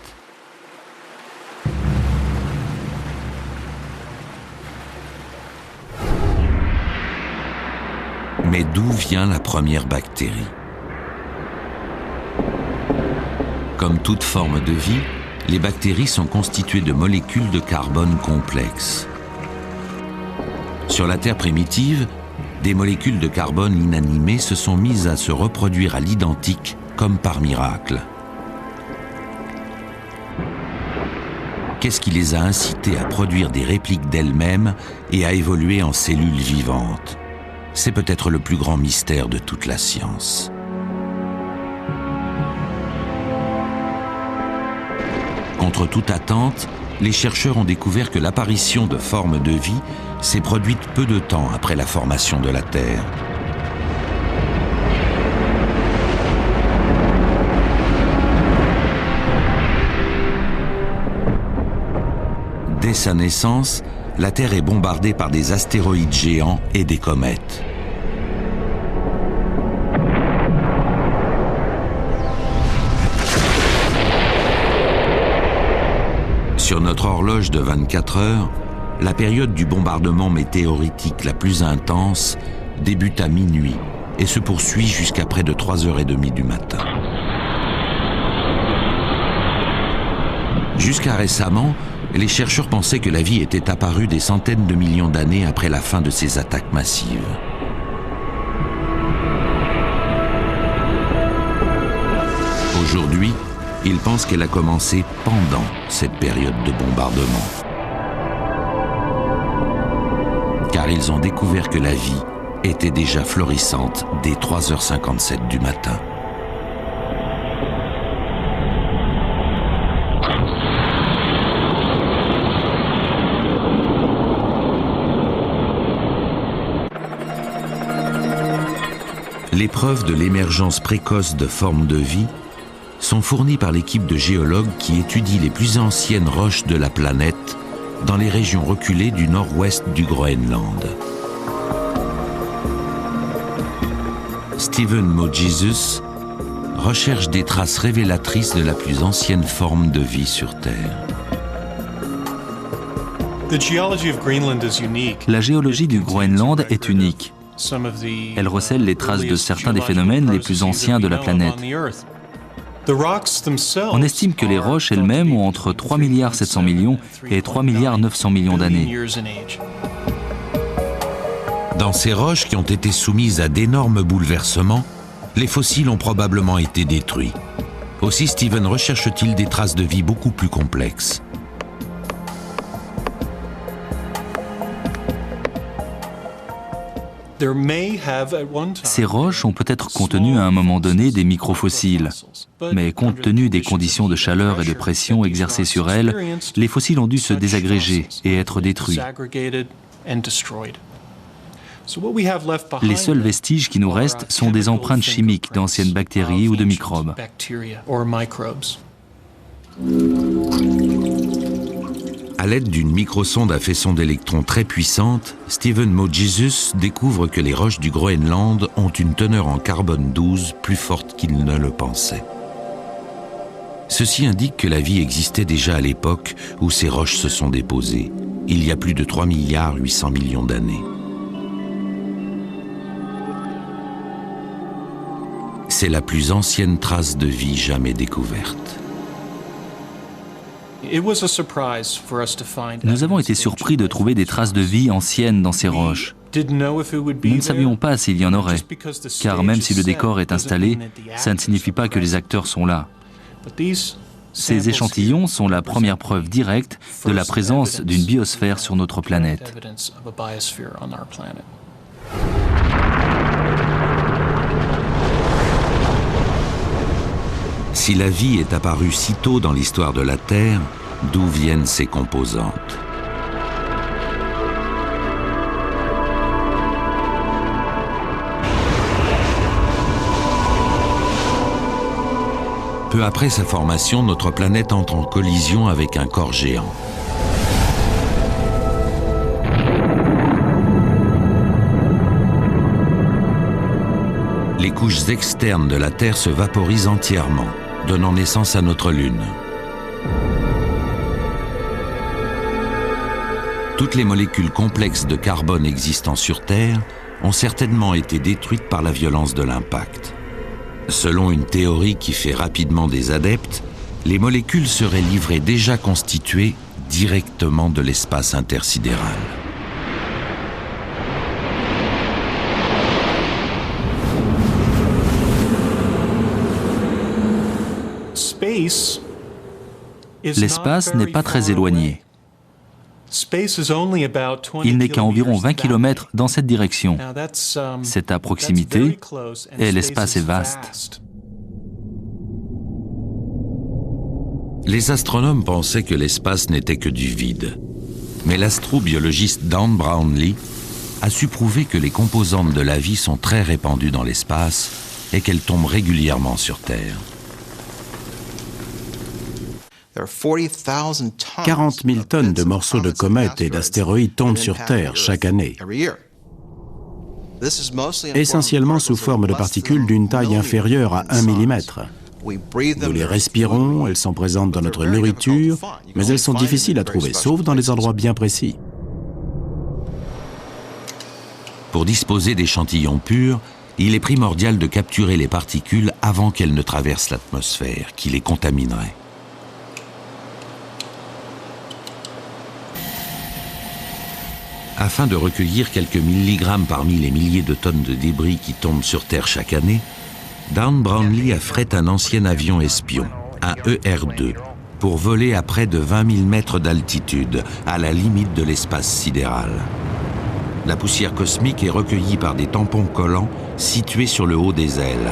Mais d'où vient la première bactérie? Comme toute forme de vie, les bactéries sont constituées de molécules de carbone complexes. Sur la Terre primitive, des molécules de carbone inanimées se sont mises à se reproduire à l'identique, comme par miracle. Qu'est-ce qui les a incitées à produire des répliques d'elles-mêmes et à évoluer en cellules vivantes? C'est peut-être le plus grand mystère de toute la science. Contre toute attente, les chercheurs ont découvert que l'apparition de formes de vie s'est produite peu de temps après la formation de la Terre. Dès sa naissance, la Terre est bombardée par des astéroïdes géants et des comètes. Sur notre horloge de 24 heures, la période du bombardement météoritique la plus intense débute à minuit et se poursuit jusqu'à près de 3h30 du matin. Jusqu'à récemment, les chercheurs pensaient que la vie était apparue des centaines de millions d'années après la fin de ces attaques massives. Aujourd'hui, ils pensent qu'elle a commencé pendant cette période de bombardement. Car ils ont découvert que la vie était déjà florissante dès 3h57 du matin. Les preuves de l'émergence précoce de formes de vie sont fournies par l'équipe de géologues qui étudie les plus anciennes roches de la planète dans les régions reculées du nord-ouest du Groenland. Stephen Moe-Jesus recherche des traces révélatrices de la plus ancienne forme de vie sur Terre. La géologie du Groenland est unique. Elle recèle les traces de certains des phénomènes les plus anciens de la planète. On estime que les roches elles-mêmes ont entre 3,7 milliards et 3,9 milliards d'années. Dans ces roches qui ont été soumises à d'énormes bouleversements, les fossiles ont probablement été détruits. Aussi, Stephen recherche-t-il des traces de vie beaucoup plus complexes. Ces roches ont peut-être contenu à un moment donné des microfossiles, mais compte tenu des conditions de chaleur et de pression exercées sur elles, les fossiles ont dû se désagréger et être détruits. Les seuls vestiges qui nous restent sont des empreintes chimiques d'anciennes bactéries ou de microbes. À l'aide d'une microsonde à faisceau d'électrons très puissante, Stephen Moe-Jesus découvre que les roches du Groenland ont une teneur en carbone 12 plus forte qu'il ne le pensait. Ceci indique que la vie existait déjà à l'époque où ces roches se sont déposées, il y a plus de 3,8 milliards d'années. C'est la plus ancienne trace de vie jamais découverte. Nous avons été surpris de trouver des traces de vie anciennes dans ces roches. Nous ne savions pas s'il y en aurait, car même si le décor est installé, ça ne signifie pas que les acteurs sont là. Ces échantillons sont la première preuve directe de la présence d'une biosphère sur notre planète. Si la vie est apparue si tôt dans l'histoire de la Terre, d'où viennent ses composantes? Peu après sa formation, notre planète entre en collision avec un corps géant. Les couches externes de la Terre se vaporisent entièrement, donnant naissance à notre Lune. Toutes les molécules complexes de carbone existant sur Terre ont certainement été détruites par la violence de l'impact. Selon une théorie qui fait rapidement des adeptes, les molécules seraient livrées déjà constituées directement de l'espace intersidéral. L'espace n'est pas très éloigné. Il n'est qu'à environ 20 km dans cette direction. C'est à proximité et l'espace est vaste. Les astronomes pensaient que l'espace n'était que du vide. Mais l'astrobiologiste Dan Brownlee a su prouver que les composantes de la vie sont très répandues dans l'espace et qu'elles tombent régulièrement sur Terre. 40 000 tonnes de morceaux de comètes et d'astéroïdes tombent sur Terre chaque année, essentiellement sous forme de particules d'une taille inférieure à 1 mm. Nous les respirons, elles sont présentes dans notre nourriture, mais elles sont difficiles à trouver, sauf dans des endroits bien précis. Pour disposer d'échantillons purs, il est primordial de capturer les particules avant qu'elles ne traversent l'atmosphère, qui les contaminerait. Afin de recueillir quelques milligrammes parmi les milliers de tonnes de débris qui tombent sur Terre chaque année, Dan Brownlee affrète un ancien avion espion, un ER-2, pour voler à près de 20 000 mètres d'altitude, à la limite de l'espace sidéral. La poussière cosmique est recueillie par des tampons collants situés sur le haut des ailes.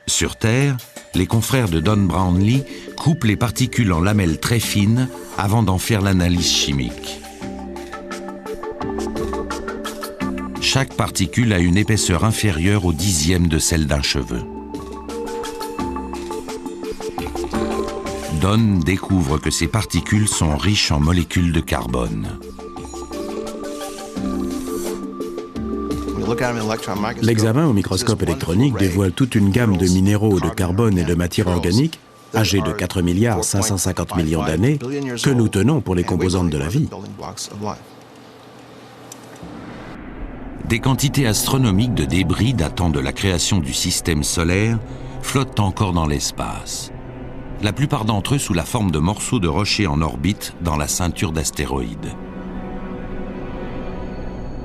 Sur Terre, les confrères de Don Brownlee coupent les particules en lamelles très fines avant d'en faire l'analyse chimique. Chaque particule a une épaisseur inférieure au dixième de celle d'un cheveu. Don découvre que ces particules sont riches en molécules de carbone. L'examen au microscope électronique dévoile toute une gamme de minéraux de carbone et de matière organique, âgés de 4 milliards 550 millions d'années, que nous tenons pour les composantes de la vie. Des quantités astronomiques de débris datant de la création du système solaire flottent encore dans l'espace. La plupart d'entre eux sous la forme de morceaux de rochers en orbite dans la ceinture d'astéroïdes.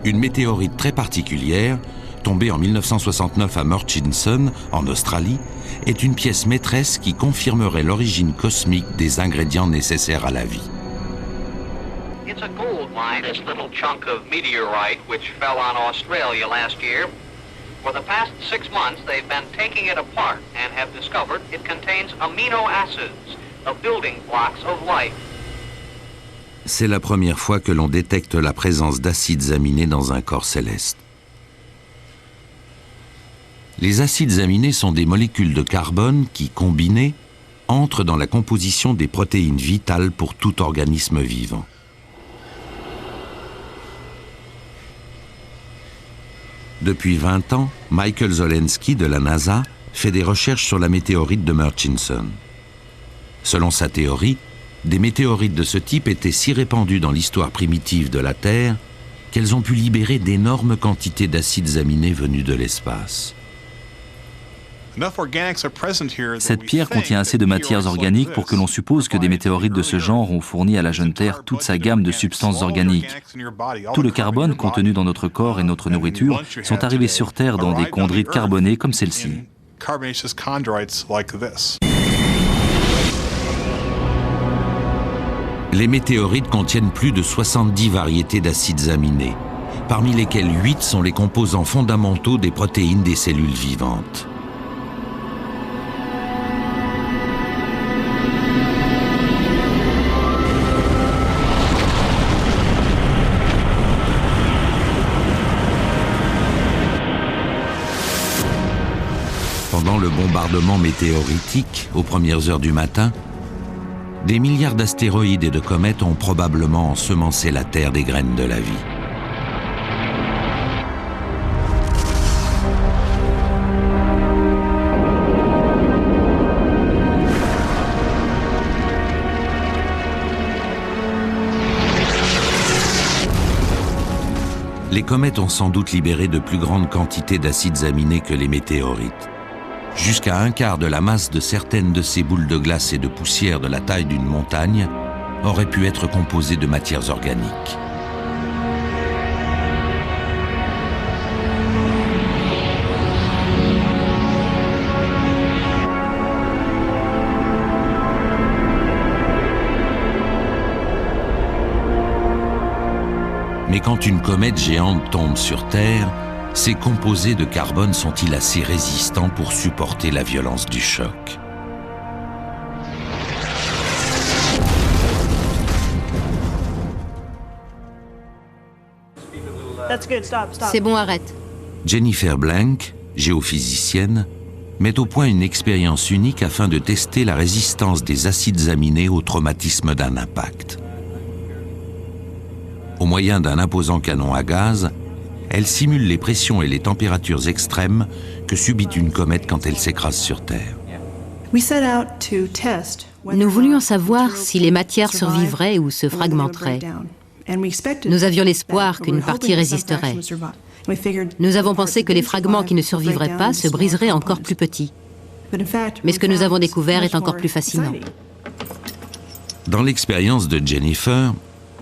Une météorite très particulière, tombée en 1969 à Murchison, en Australie, est une pièce maîtresse qui confirmerait l'origine cosmique des ingrédients nécessaires à la vie. It's a gold mine, this little chunk of meteorite which fell on Australia last year. For the past 6 months, they've been taking it apart and have discovered it contains amino acids, the building blocks of life. C'est la première fois que l'on détecte la présence d'acides aminés dans un corps céleste. Les acides aminés sont des molécules de carbone qui, combinées, entrent dans la composition des protéines vitales pour tout organisme vivant. Depuis 20 ans, Michael Zolensky de la NASA fait des recherches sur la météorite de Murchison. Selon sa théorie, des météorites de ce type étaient si répandues dans l'histoire primitive de la Terre qu'elles ont pu libérer d'énormes quantités d'acides aminés venus de l'espace. Cette pierre contient assez de matières organiques pour que l'on suppose que des météorites de ce genre ont fourni à la jeune Terre toute sa gamme de substances organiques. Tout le carbone contenu dans notre corps et notre nourriture sont arrivés sur Terre dans des chondrites carbonées comme celle-ci. Les météorites contiennent plus de 70 variétés d'acides aminés, parmi lesquels 8 sont les composants fondamentaux des protéines des cellules vivantes. Pendant le bombardement météoritique, aux premières heures du matin, des milliards d'astéroïdes et de comètes ont probablement ensemencé la Terre des graines de la vie. Les comètes ont sans doute libéré de plus grandes quantités d'acides aminés que les météorites. Jusqu'à un quart de la masse de certaines de ces boules de glace et de poussière de la taille d'une montagne aurait pu être composée de matières organiques. Mais quand une comète géante tombe sur Terre, ces composés de carbone sont-ils assez résistants pour supporter la violence du choc? C'est bon, arrête. Jennifer Blank, géophysicienne, met au point une expérience unique afin de tester la résistance des acides aminés au traumatisme d'un impact. Au moyen d'un imposant canon à gaz, elle simule les pressions et les températures extrêmes que subit une comète quand elle s'écrase sur Terre. Nous voulions savoir si les matières survivraient ou se fragmenteraient. Nous avions l'espoir qu'une partie résisterait. Nous avons pensé que les fragments qui ne survivraient pas se briseraient encore plus petits. Mais ce que nous avons découvert est encore plus fascinant. Dans l'expérience de Jennifer,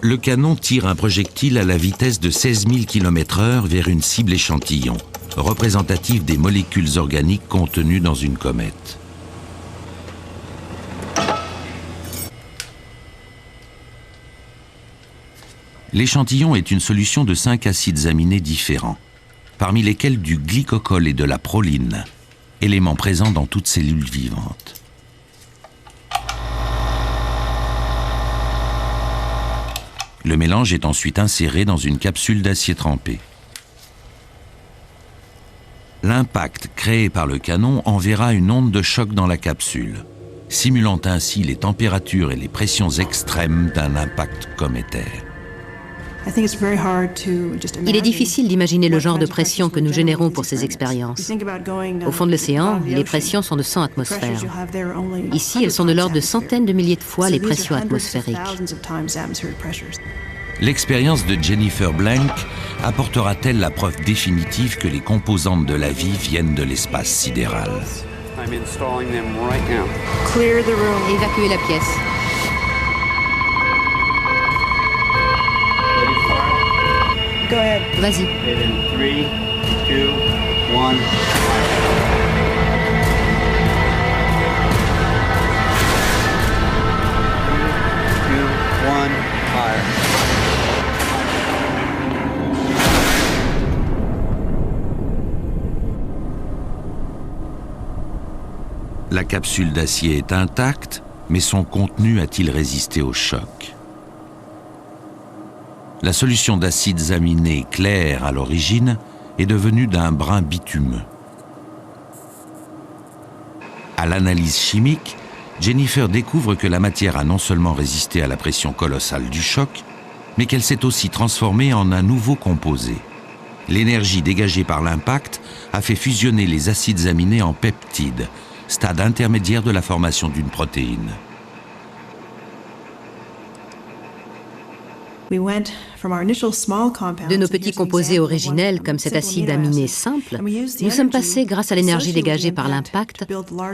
le canon tire un projectile à la vitesse de 16 000 km/h vers une cible échantillon, représentative des molécules organiques contenues dans une comète. L'échantillon est une solution de 5 acides aminés différents, parmi lesquels du glycocol et de la proline, éléments présents dans toute cellule vivante. Le mélange est ensuite inséré dans une capsule d'acier trempé. L'impact créé par le canon enverra une onde de choc dans la capsule, simulant ainsi les températures et les pressions extrêmes d'un impact cométaire. Il est difficile d'imaginer le genre de pression que nous générons pour ces expériences. Au fond de l'océan, les pressions sont de 100 atmosphères. Ici, elles sont de l'ordre de centaines de milliers de fois les pressions atmosphériques. L'expérience de Jennifer Blank apportera-t-elle la preuve définitive que les composantes de la vie viennent de l'espace sidéral? Évacuez la pièce. Vas-y. 3, 2, 1. La capsule d'acier est intacte, mais son contenu a-t-il résisté au choc? La solution d'acides aminés clairs à l'origine est devenue d'un brun bitumeux. À l'analyse chimique, Jennifer découvre que la matière a non seulement résisté à la pression colossale du choc, mais qu'elle s'est aussi transformée en un nouveau composé. L'énergie dégagée par l'impact a fait fusionner les acides aminés en peptides, stade intermédiaire de la formation d'une protéine. De nos petits composés originels, comme cet acide aminé simple, nous sommes passés, grâce à l'énergie dégagée par l'impact,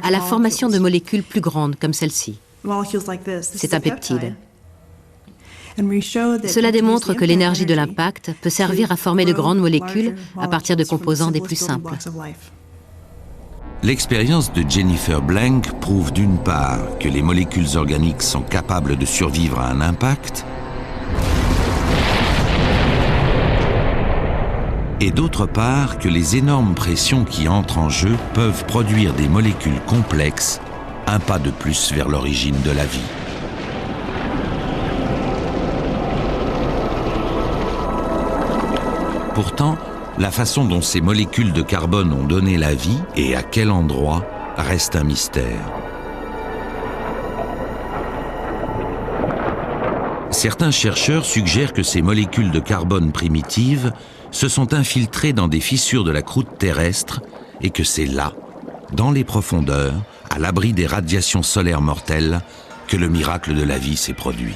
à la formation de molécules plus grandes, comme celle-ci. C'est un peptide. Cela démontre que l'énergie de l'impact peut servir à former de grandes molécules à partir de composants des plus simples. L'expérience de Jennifer Blank prouve d'une part que les molécules organiques sont capables de survivre à un impact, et d'autre part que les énormes pressions qui entrent en jeu peuvent produire des molécules complexes, un pas de plus vers l'origine de la vie. Pourtant, la façon dont ces molécules de carbone ont donné la vie et à quel endroit reste un mystère. Certains chercheurs suggèrent que ces molécules de carbone primitives se sont infiltrées dans des fissures de la croûte terrestre et que c'est là, dans les profondeurs, à l'abri des radiations solaires mortelles, que le miracle de la vie s'est produit.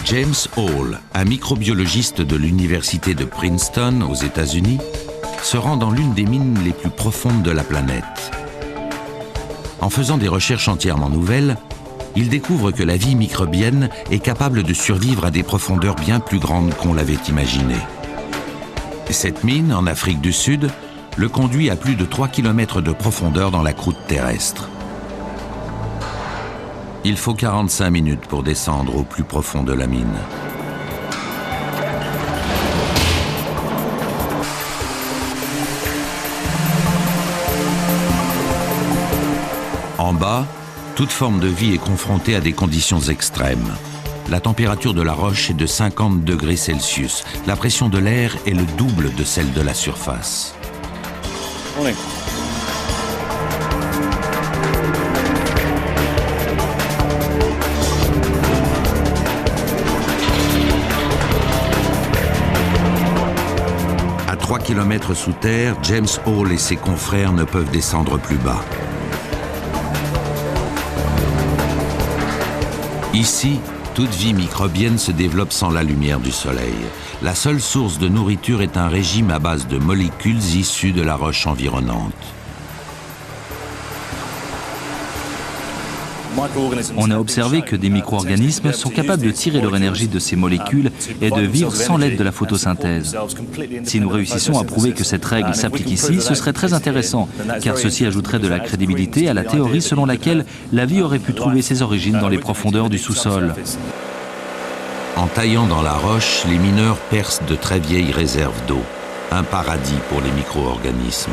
James Hall, un microbiologiste de l'université de Princeton aux États-Unis, se rend dans l'une des mines les plus profondes de la planète. En faisant des recherches entièrement nouvelles, il découvre que la vie microbienne est capable de survivre à des profondeurs bien plus grandes qu'on l'avait imaginé. Cette mine, en Afrique du Sud, le conduit à plus de 3 km de profondeur dans la croûte terrestre. Il faut 45 minutes pour descendre au plus profond de la mine. En bas, toute forme de vie est confrontée à des conditions extrêmes. La température de la roche est de 50 degrés Celsius. La pression de l'air est le double de celle de la surface. À 3 km sous terre, James Hall et ses confrères ne peuvent descendre plus bas. Ici, toute vie microbienne se développe sans la lumière du soleil. La seule source de nourriture est un régime à base de molécules issues de la roche environnante. On a observé que des micro-organismes sont capables de tirer leur énergie de ces molécules et de vivre sans l'aide de la photosynthèse. Si nous réussissons à prouver que cette règle s'applique ici, ce serait très intéressant, car ceci ajouterait de la crédibilité à la théorie selon laquelle la vie aurait pu trouver ses origines dans les profondeurs du sous-sol. En taillant dans la roche, les mineurs percent de très vieilles réserves d'eau, un paradis pour les micro-organismes.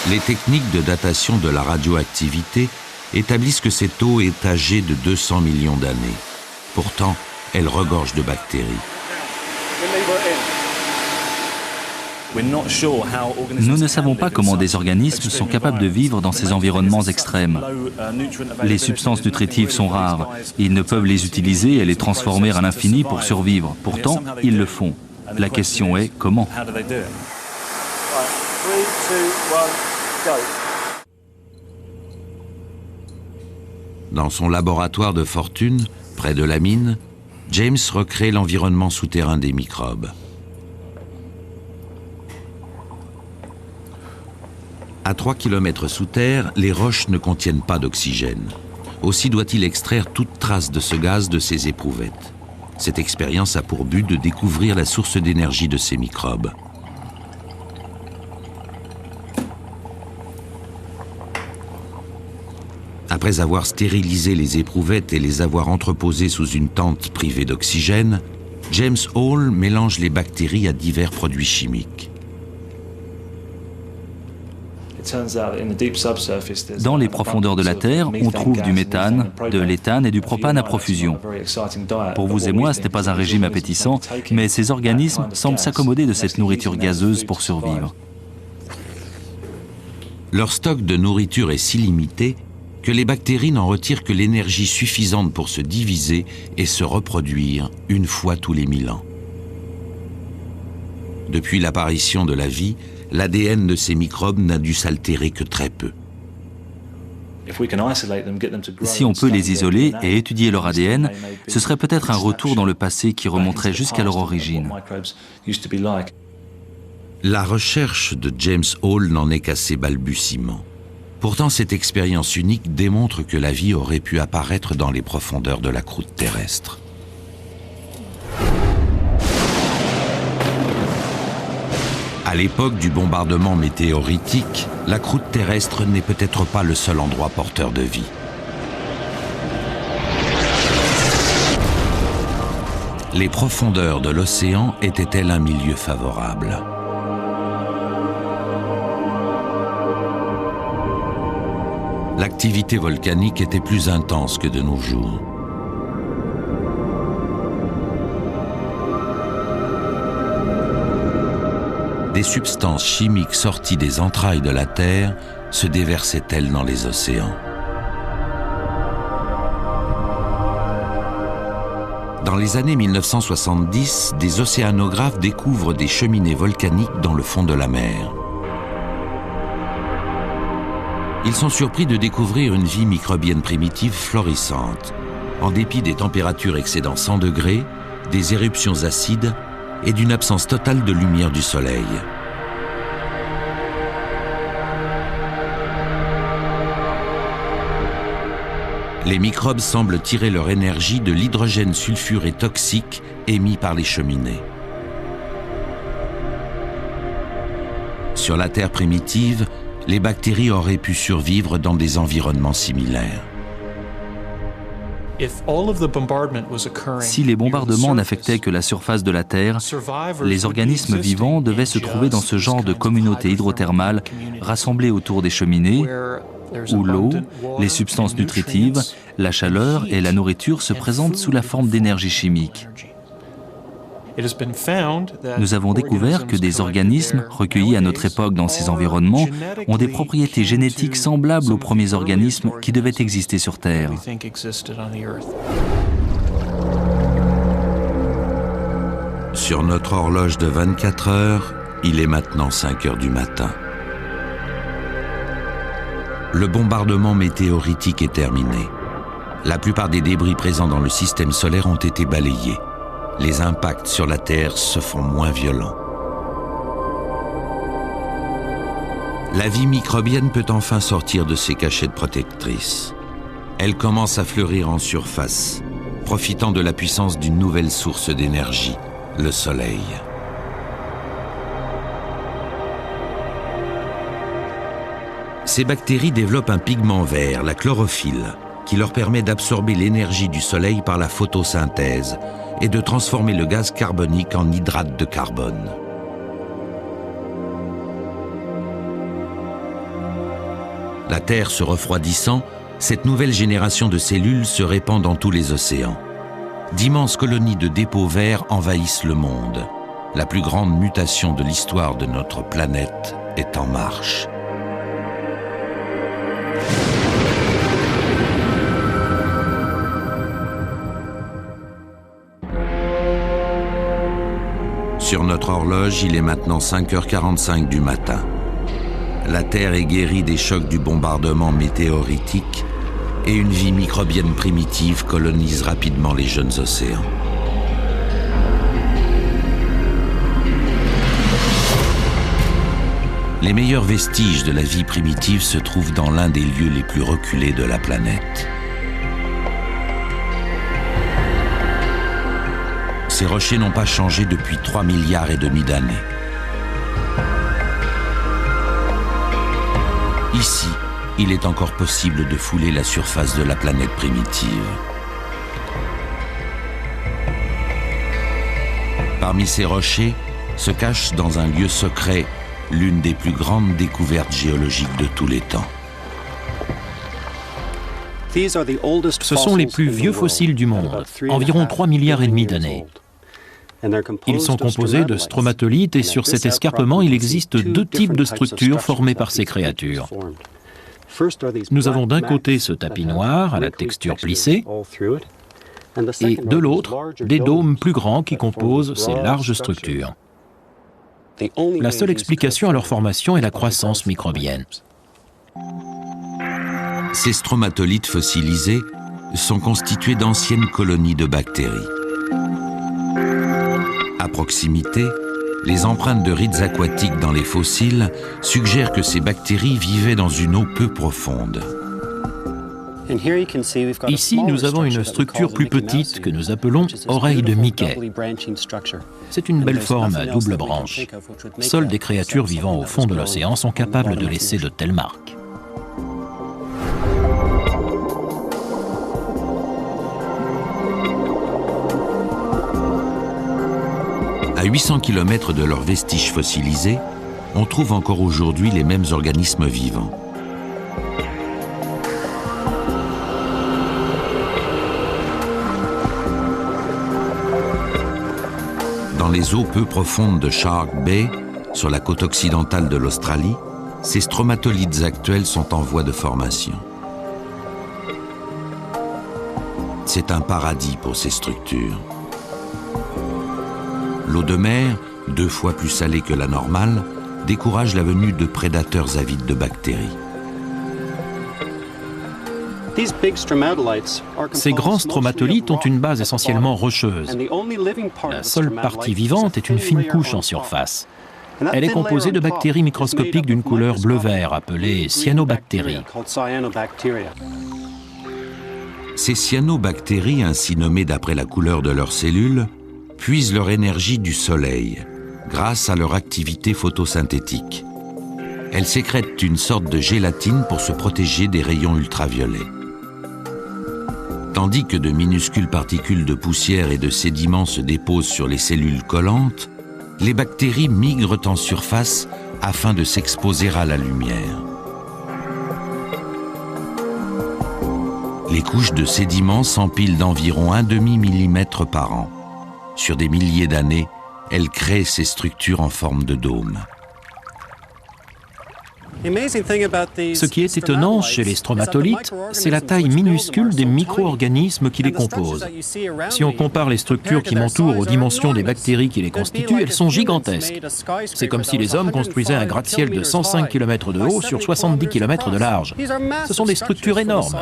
Les techniques de datation de la radioactivité établissent que cette eau est âgée de 200 millions d'années. Pourtant, elle regorge de bactéries. Nous ne savons pas comment des organismes sont capables de vivre dans ces environnements extrêmes. Les substances nutritives sont rares. Ils ne peuvent les utiliser et les transformer à l'infini pour survivre. Pourtant, ils le font. La question est comment ? Dans son laboratoire de fortune, près de la mine, James recrée l'environnement souterrain des microbes. À 3 km sous terre, les roches ne contiennent pas d'oxygène. Aussi doit-il extraire toute trace de ce gaz de ses éprouvettes. Cette expérience a pour but de découvrir la source d'énergie de ces microbes. Après avoir stérilisé les éprouvettes et les avoir entreposées sous une tente privée d'oxygène, James Hall mélange les bactéries à divers produits chimiques. Dans les profondeurs de la Terre, on trouve du méthane, de l'éthane et du propane à profusion. Pour vous et moi, ce n'est pas un régime appétissant, mais ces organismes semblent s'accommoder de cette nourriture gazeuse pour survivre. Leur stock de nourriture est si limité que les bactéries n'en retirent que l'énergie suffisante pour se diviser et se reproduire une fois tous les 1000 ans. Depuis l'apparition de la vie, l'ADN de ces microbes n'a dû s'altérer que très peu. Si on peut les isoler et étudier leur ADN, ce serait peut-être un retour dans le passé qui remonterait jusqu'à leur origine. La recherche de James Hall n'en est qu'à ses balbutiements. Pourtant, cette expérience unique démontre que la vie aurait pu apparaître dans les profondeurs de la croûte terrestre. À l'époque du bombardement météoritique, la croûte terrestre n'est peut-être pas le seul endroit porteur de vie. Les profondeurs de l'océan étaient-elles un milieu favorable ? L'activité volcanique était plus intense que de nos jours. Des substances chimiques sorties des entrailles de la Terre se déversaient-elles dans les océans? Dans les années 1970, des océanographes découvrent des cheminées volcaniques dans le fond de la mer. Ils sont surpris de découvrir une vie microbienne primitive florissante, en dépit des températures excédant 100 degrés, des éruptions acides et d'une absence totale de lumière du soleil. Les microbes semblent tirer leur énergie de l'hydrogène sulfuré toxique émis par les cheminées. Sur la Terre primitive, les bactéries auraient pu survivre dans des environnements similaires. Si les bombardements n'affectaient que la surface de la Terre, les organismes vivants devaient se trouver dans ce genre de communauté hydrothermale rassemblée autour des cheminées, où l'eau, les substances nutritives, la chaleur et la nourriture se présentent sous la forme d'énergie chimique. Nous avons découvert que des organismes recueillis à notre époque dans ces environnements ont des propriétés génétiques semblables aux premiers organismes qui devaient exister sur Terre. Sur notre horloge de 24 heures, il est maintenant 5 heures du matin. Le bombardement météoritique est terminé. La plupart des débris présents dans le système solaire ont été balayés. Les impacts sur la Terre se font moins violents. La vie microbienne peut enfin sortir de ses cachettes protectrices. Elle commence à fleurir en surface, profitant de la puissance d'une nouvelle source d'énergie, le Soleil. Ces bactéries développent un pigment vert, la chlorophylle, qui leur permet d'absorber l'énergie du Soleil par la photosynthèse et de transformer le gaz carbonique en hydrate de carbone. La Terre se refroidissant, cette nouvelle génération de cellules se répand dans tous les océans. D'immenses colonies de dépôts verts envahissent le monde. La plus grande mutation de l'histoire de notre planète est en marche. Sur notre horloge, il est maintenant 5h45 du matin. La Terre est guérie des chocs du bombardement météoritique et une vie microbienne primitive colonise rapidement les jeunes océans. Les meilleurs vestiges de la vie primitive se trouvent dans l'un des lieux les plus reculés de la planète. Ces rochers n'ont pas changé depuis 3,5 milliards d'années. Ici, il est encore possible de fouler la surface de la planète primitive. Parmi ces rochers se cache dans un lieu secret l'une des plus grandes découvertes géologiques de tous les temps. Ce sont les plus vieux fossiles du monde, environ 3,5 milliards d'années. Ils sont composés de stromatolites et sur cet escarpement, il existe deux types de structures formées par ces créatures. Nous avons d'un côté ce tapis noir à la texture plissée et de l'autre des dômes plus grands qui composent ces larges structures. La seule explication à leur formation est la croissance microbienne. Ces stromatolites fossilisés sont constitués d'anciennes colonies de bactéries. À proximité, les empreintes de rides aquatiques dans les fossiles suggèrent que ces bactéries vivaient dans une eau peu profonde. Ici, nous avons une structure plus petite que nous appelons oreille de Mickey. C'est une belle forme à double branche. Seules des créatures vivant au fond de l'océan sont capables de laisser de telles marques. À 800 km de leurs vestiges fossilisés, on trouve encore aujourd'hui les mêmes organismes vivants. Dans les eaux peu profondes de Shark Bay, sur la côte occidentale de l'Australie, ces stromatolites actuels sont en voie de formation. C'est un paradis pour ces structures. L'eau de mer, 2 fois plus salée que la normale, décourage la venue de prédateurs avides de bactéries. Ces grands stromatolites ont une base essentiellement rocheuse. La seule partie vivante est une fine couche en surface. Elle est composée de bactéries microscopiques d'une couleur bleu-vert appelées cyanobactéries. Ces cyanobactéries, ainsi nommées d'après la couleur de leurs cellules, puisent leur énergie du soleil, grâce à leur activité photosynthétique. Elles sécrètent une sorte de gélatine pour se protéger des rayons ultraviolets. Tandis que de minuscules particules de poussière et de sédiments se déposent sur les cellules collantes, les bactéries migrent en surface afin de s'exposer à la lumière. Les couches de sédiments s'empilent d'environ 1/2 millimètre par an. Sur des milliers d'années, elles créent ces structures en forme de dôme. Ce qui est étonnant chez les stromatolites, c'est la taille minuscule des micro-organismes qui les composent. Si on compare les structures qui m'entourent aux dimensions des bactéries qui les constituent, elles sont gigantesques. C'est comme si les hommes construisaient un gratte-ciel de 105 km de haut sur 70 km de large. Ce sont des structures énormes.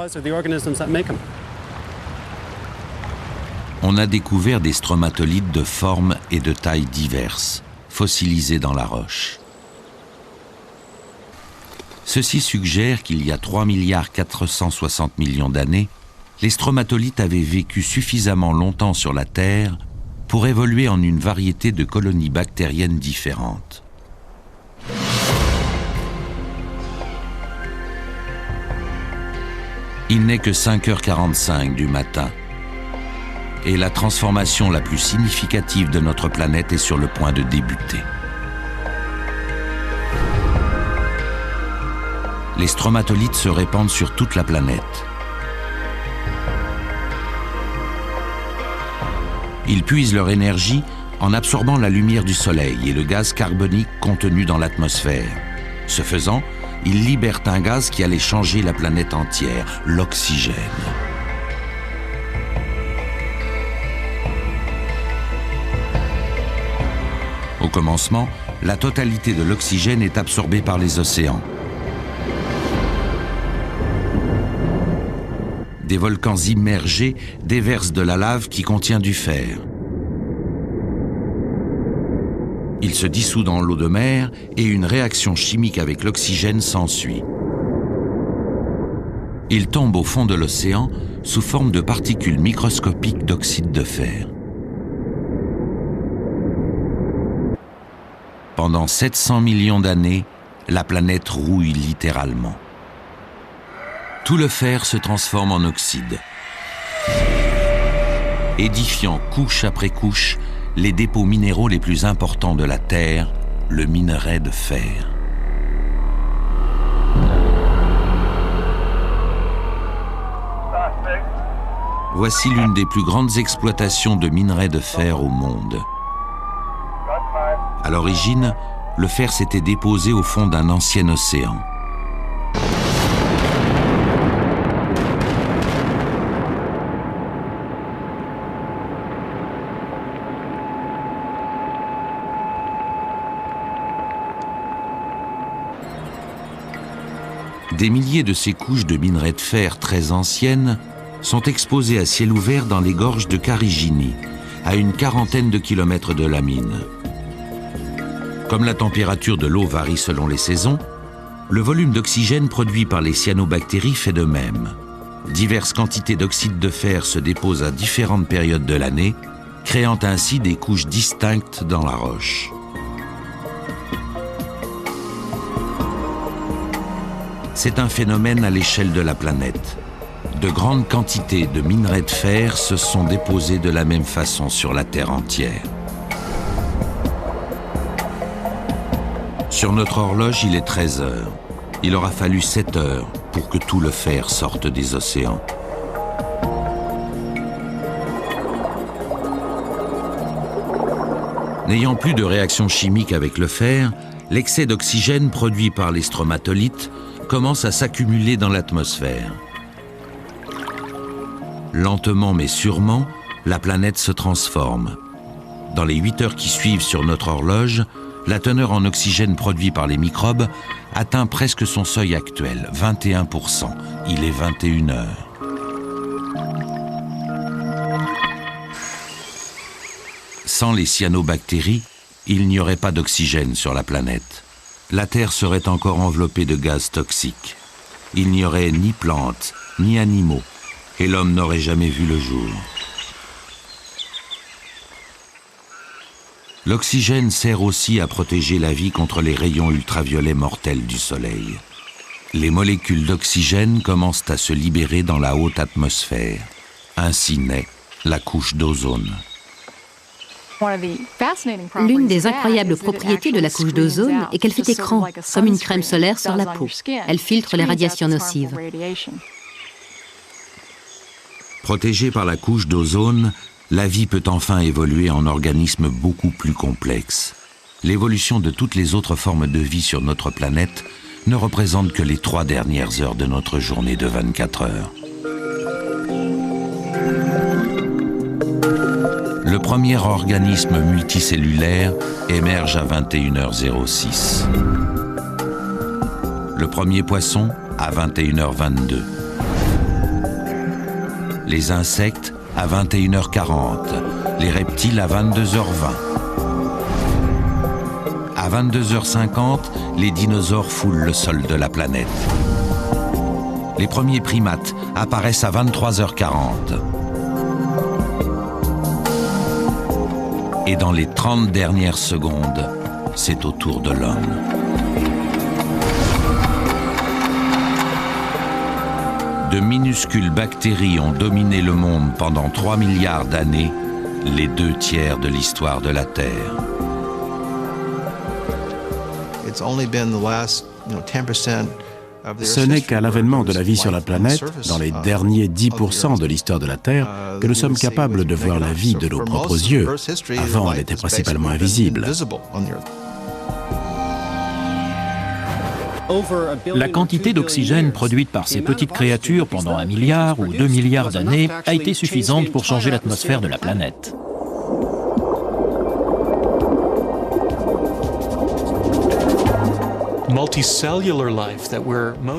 On a découvert des stromatolites de formes et de tailles diverses, fossilisés dans la roche. Ceci suggère qu'il y a 3,460 milliards d'années, les stromatolites avaient vécu suffisamment longtemps sur la Terre pour évoluer en une variété de colonies bactériennes différentes. Il n'est que 5h45 du matin et la transformation la plus significative de notre planète est sur le point de débuter. Les stromatolites se répandent sur toute la planète. Ils puisent leur énergie en absorbant la lumière du soleil et le gaz carbonique contenu dans l'atmosphère. Ce faisant, ils libèrent un gaz qui allait changer la planète entière, l'oxygène. Au commencement, la totalité de l'oxygène est absorbée par les océans. Des volcans immergés déversent de la lave qui contient du fer. Il se dissout dans l'eau de mer et une réaction chimique avec l'oxygène s'ensuit. Il tombe au fond de l'océan sous forme de particules microscopiques d'oxyde de fer. Pendant 700 millions d'années, la planète rouille littéralement. Tout le fer se transforme en oxyde, édifiant couche après couche les dépôts minéraux les plus importants de la Terre, le minerai de fer. Voici l'une des plus grandes exploitations de minerai de fer au monde. À l'origine, le fer s'était déposé au fond d'un ancien océan. Des milliers de ces couches de minerais de fer très anciennes sont exposées à ciel ouvert dans les gorges de Carigini, à une quarantaine de kilomètres de la mine. Comme la température de l'eau varie selon les saisons, le volume d'oxygène produit par les cyanobactéries fait de même. Diverses quantités d'oxyde de fer se déposent à différentes périodes de l'année, créant ainsi des couches distinctes dans la roche. C'est un phénomène à l'échelle de la planète. De grandes quantités de minerais de fer se sont déposés de la même façon sur la Terre entière. Sur notre horloge, il est 13 heures. Il aura fallu 7 heures pour que tout le fer sorte des océans. N'ayant plus de réaction chimique avec le fer, l'excès d'oxygène produit par les stromatolites commence à s'accumuler dans l'atmosphère. Lentement mais sûrement, la planète se transforme. Dans les 8 heures qui suivent sur notre horloge, la teneur en oxygène produit par les microbes atteint presque son seuil actuel, 21%. Il est 21 heures. Sans les cyanobactéries, il n'y aurait pas d'oxygène sur la planète. La Terre serait encore enveloppée de gaz toxiques. Il n'y aurait ni plantes, ni animaux, et l'homme n'aurait jamais vu le jour. L'oxygène sert aussi à protéger la vie contre les rayons ultraviolets mortels du Soleil. Les molécules d'oxygène commencent à se libérer dans la haute atmosphère. Ainsi naît la couche d'ozone. L'une des incroyables propriétés de la couche d'ozone est qu'elle fait écran, comme une crème solaire sur la peau. Elle filtre les radiations nocives. Protégée par la couche d'ozone, la vie peut enfin évoluer en organismes beaucoup plus complexes. L'évolution de toutes les autres formes de vie sur notre planète ne représente que les 3 dernières heures de notre journée de 24 heures. Le premier organisme multicellulaire émerge à 21h06. Le premier poisson à 21h22. Les insectes à 21h40. Les reptiles à 22h20. À 22h50, les dinosaures foulent le sol de la planète. Les premiers primates apparaissent à 23h40. Et dans les 30 dernières secondes, c'est au tour de l'homme. De minuscules bactéries ont dominé le monde pendant 3 milliards d'années, les 2 tiers de l'histoire de la Terre. Ce n'est qu'à l'avènement de la vie sur la planète, dans les derniers 10% de l'histoire de la Terre, que nous sommes capables de voir la vie de nos propres yeux. Avant, elle était principalement invisible. La quantité d'oxygène produite par ces petites créatures pendant 1 milliard ou 2 milliards d'années a été suffisante pour changer l'atmosphère de la planète.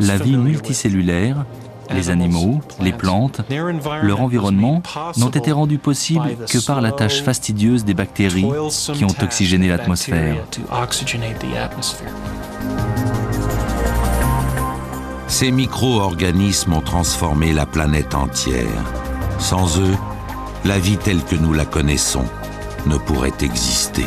La vie multicellulaire, les animaux, les plantes, leur environnement n'ont été rendus possibles que par la tâche fastidieuse des bactéries qui ont oxygéné l'atmosphère. Ces micro-organismes ont transformé la planète entière. Sans eux, la vie telle que nous la connaissons ne pourrait exister.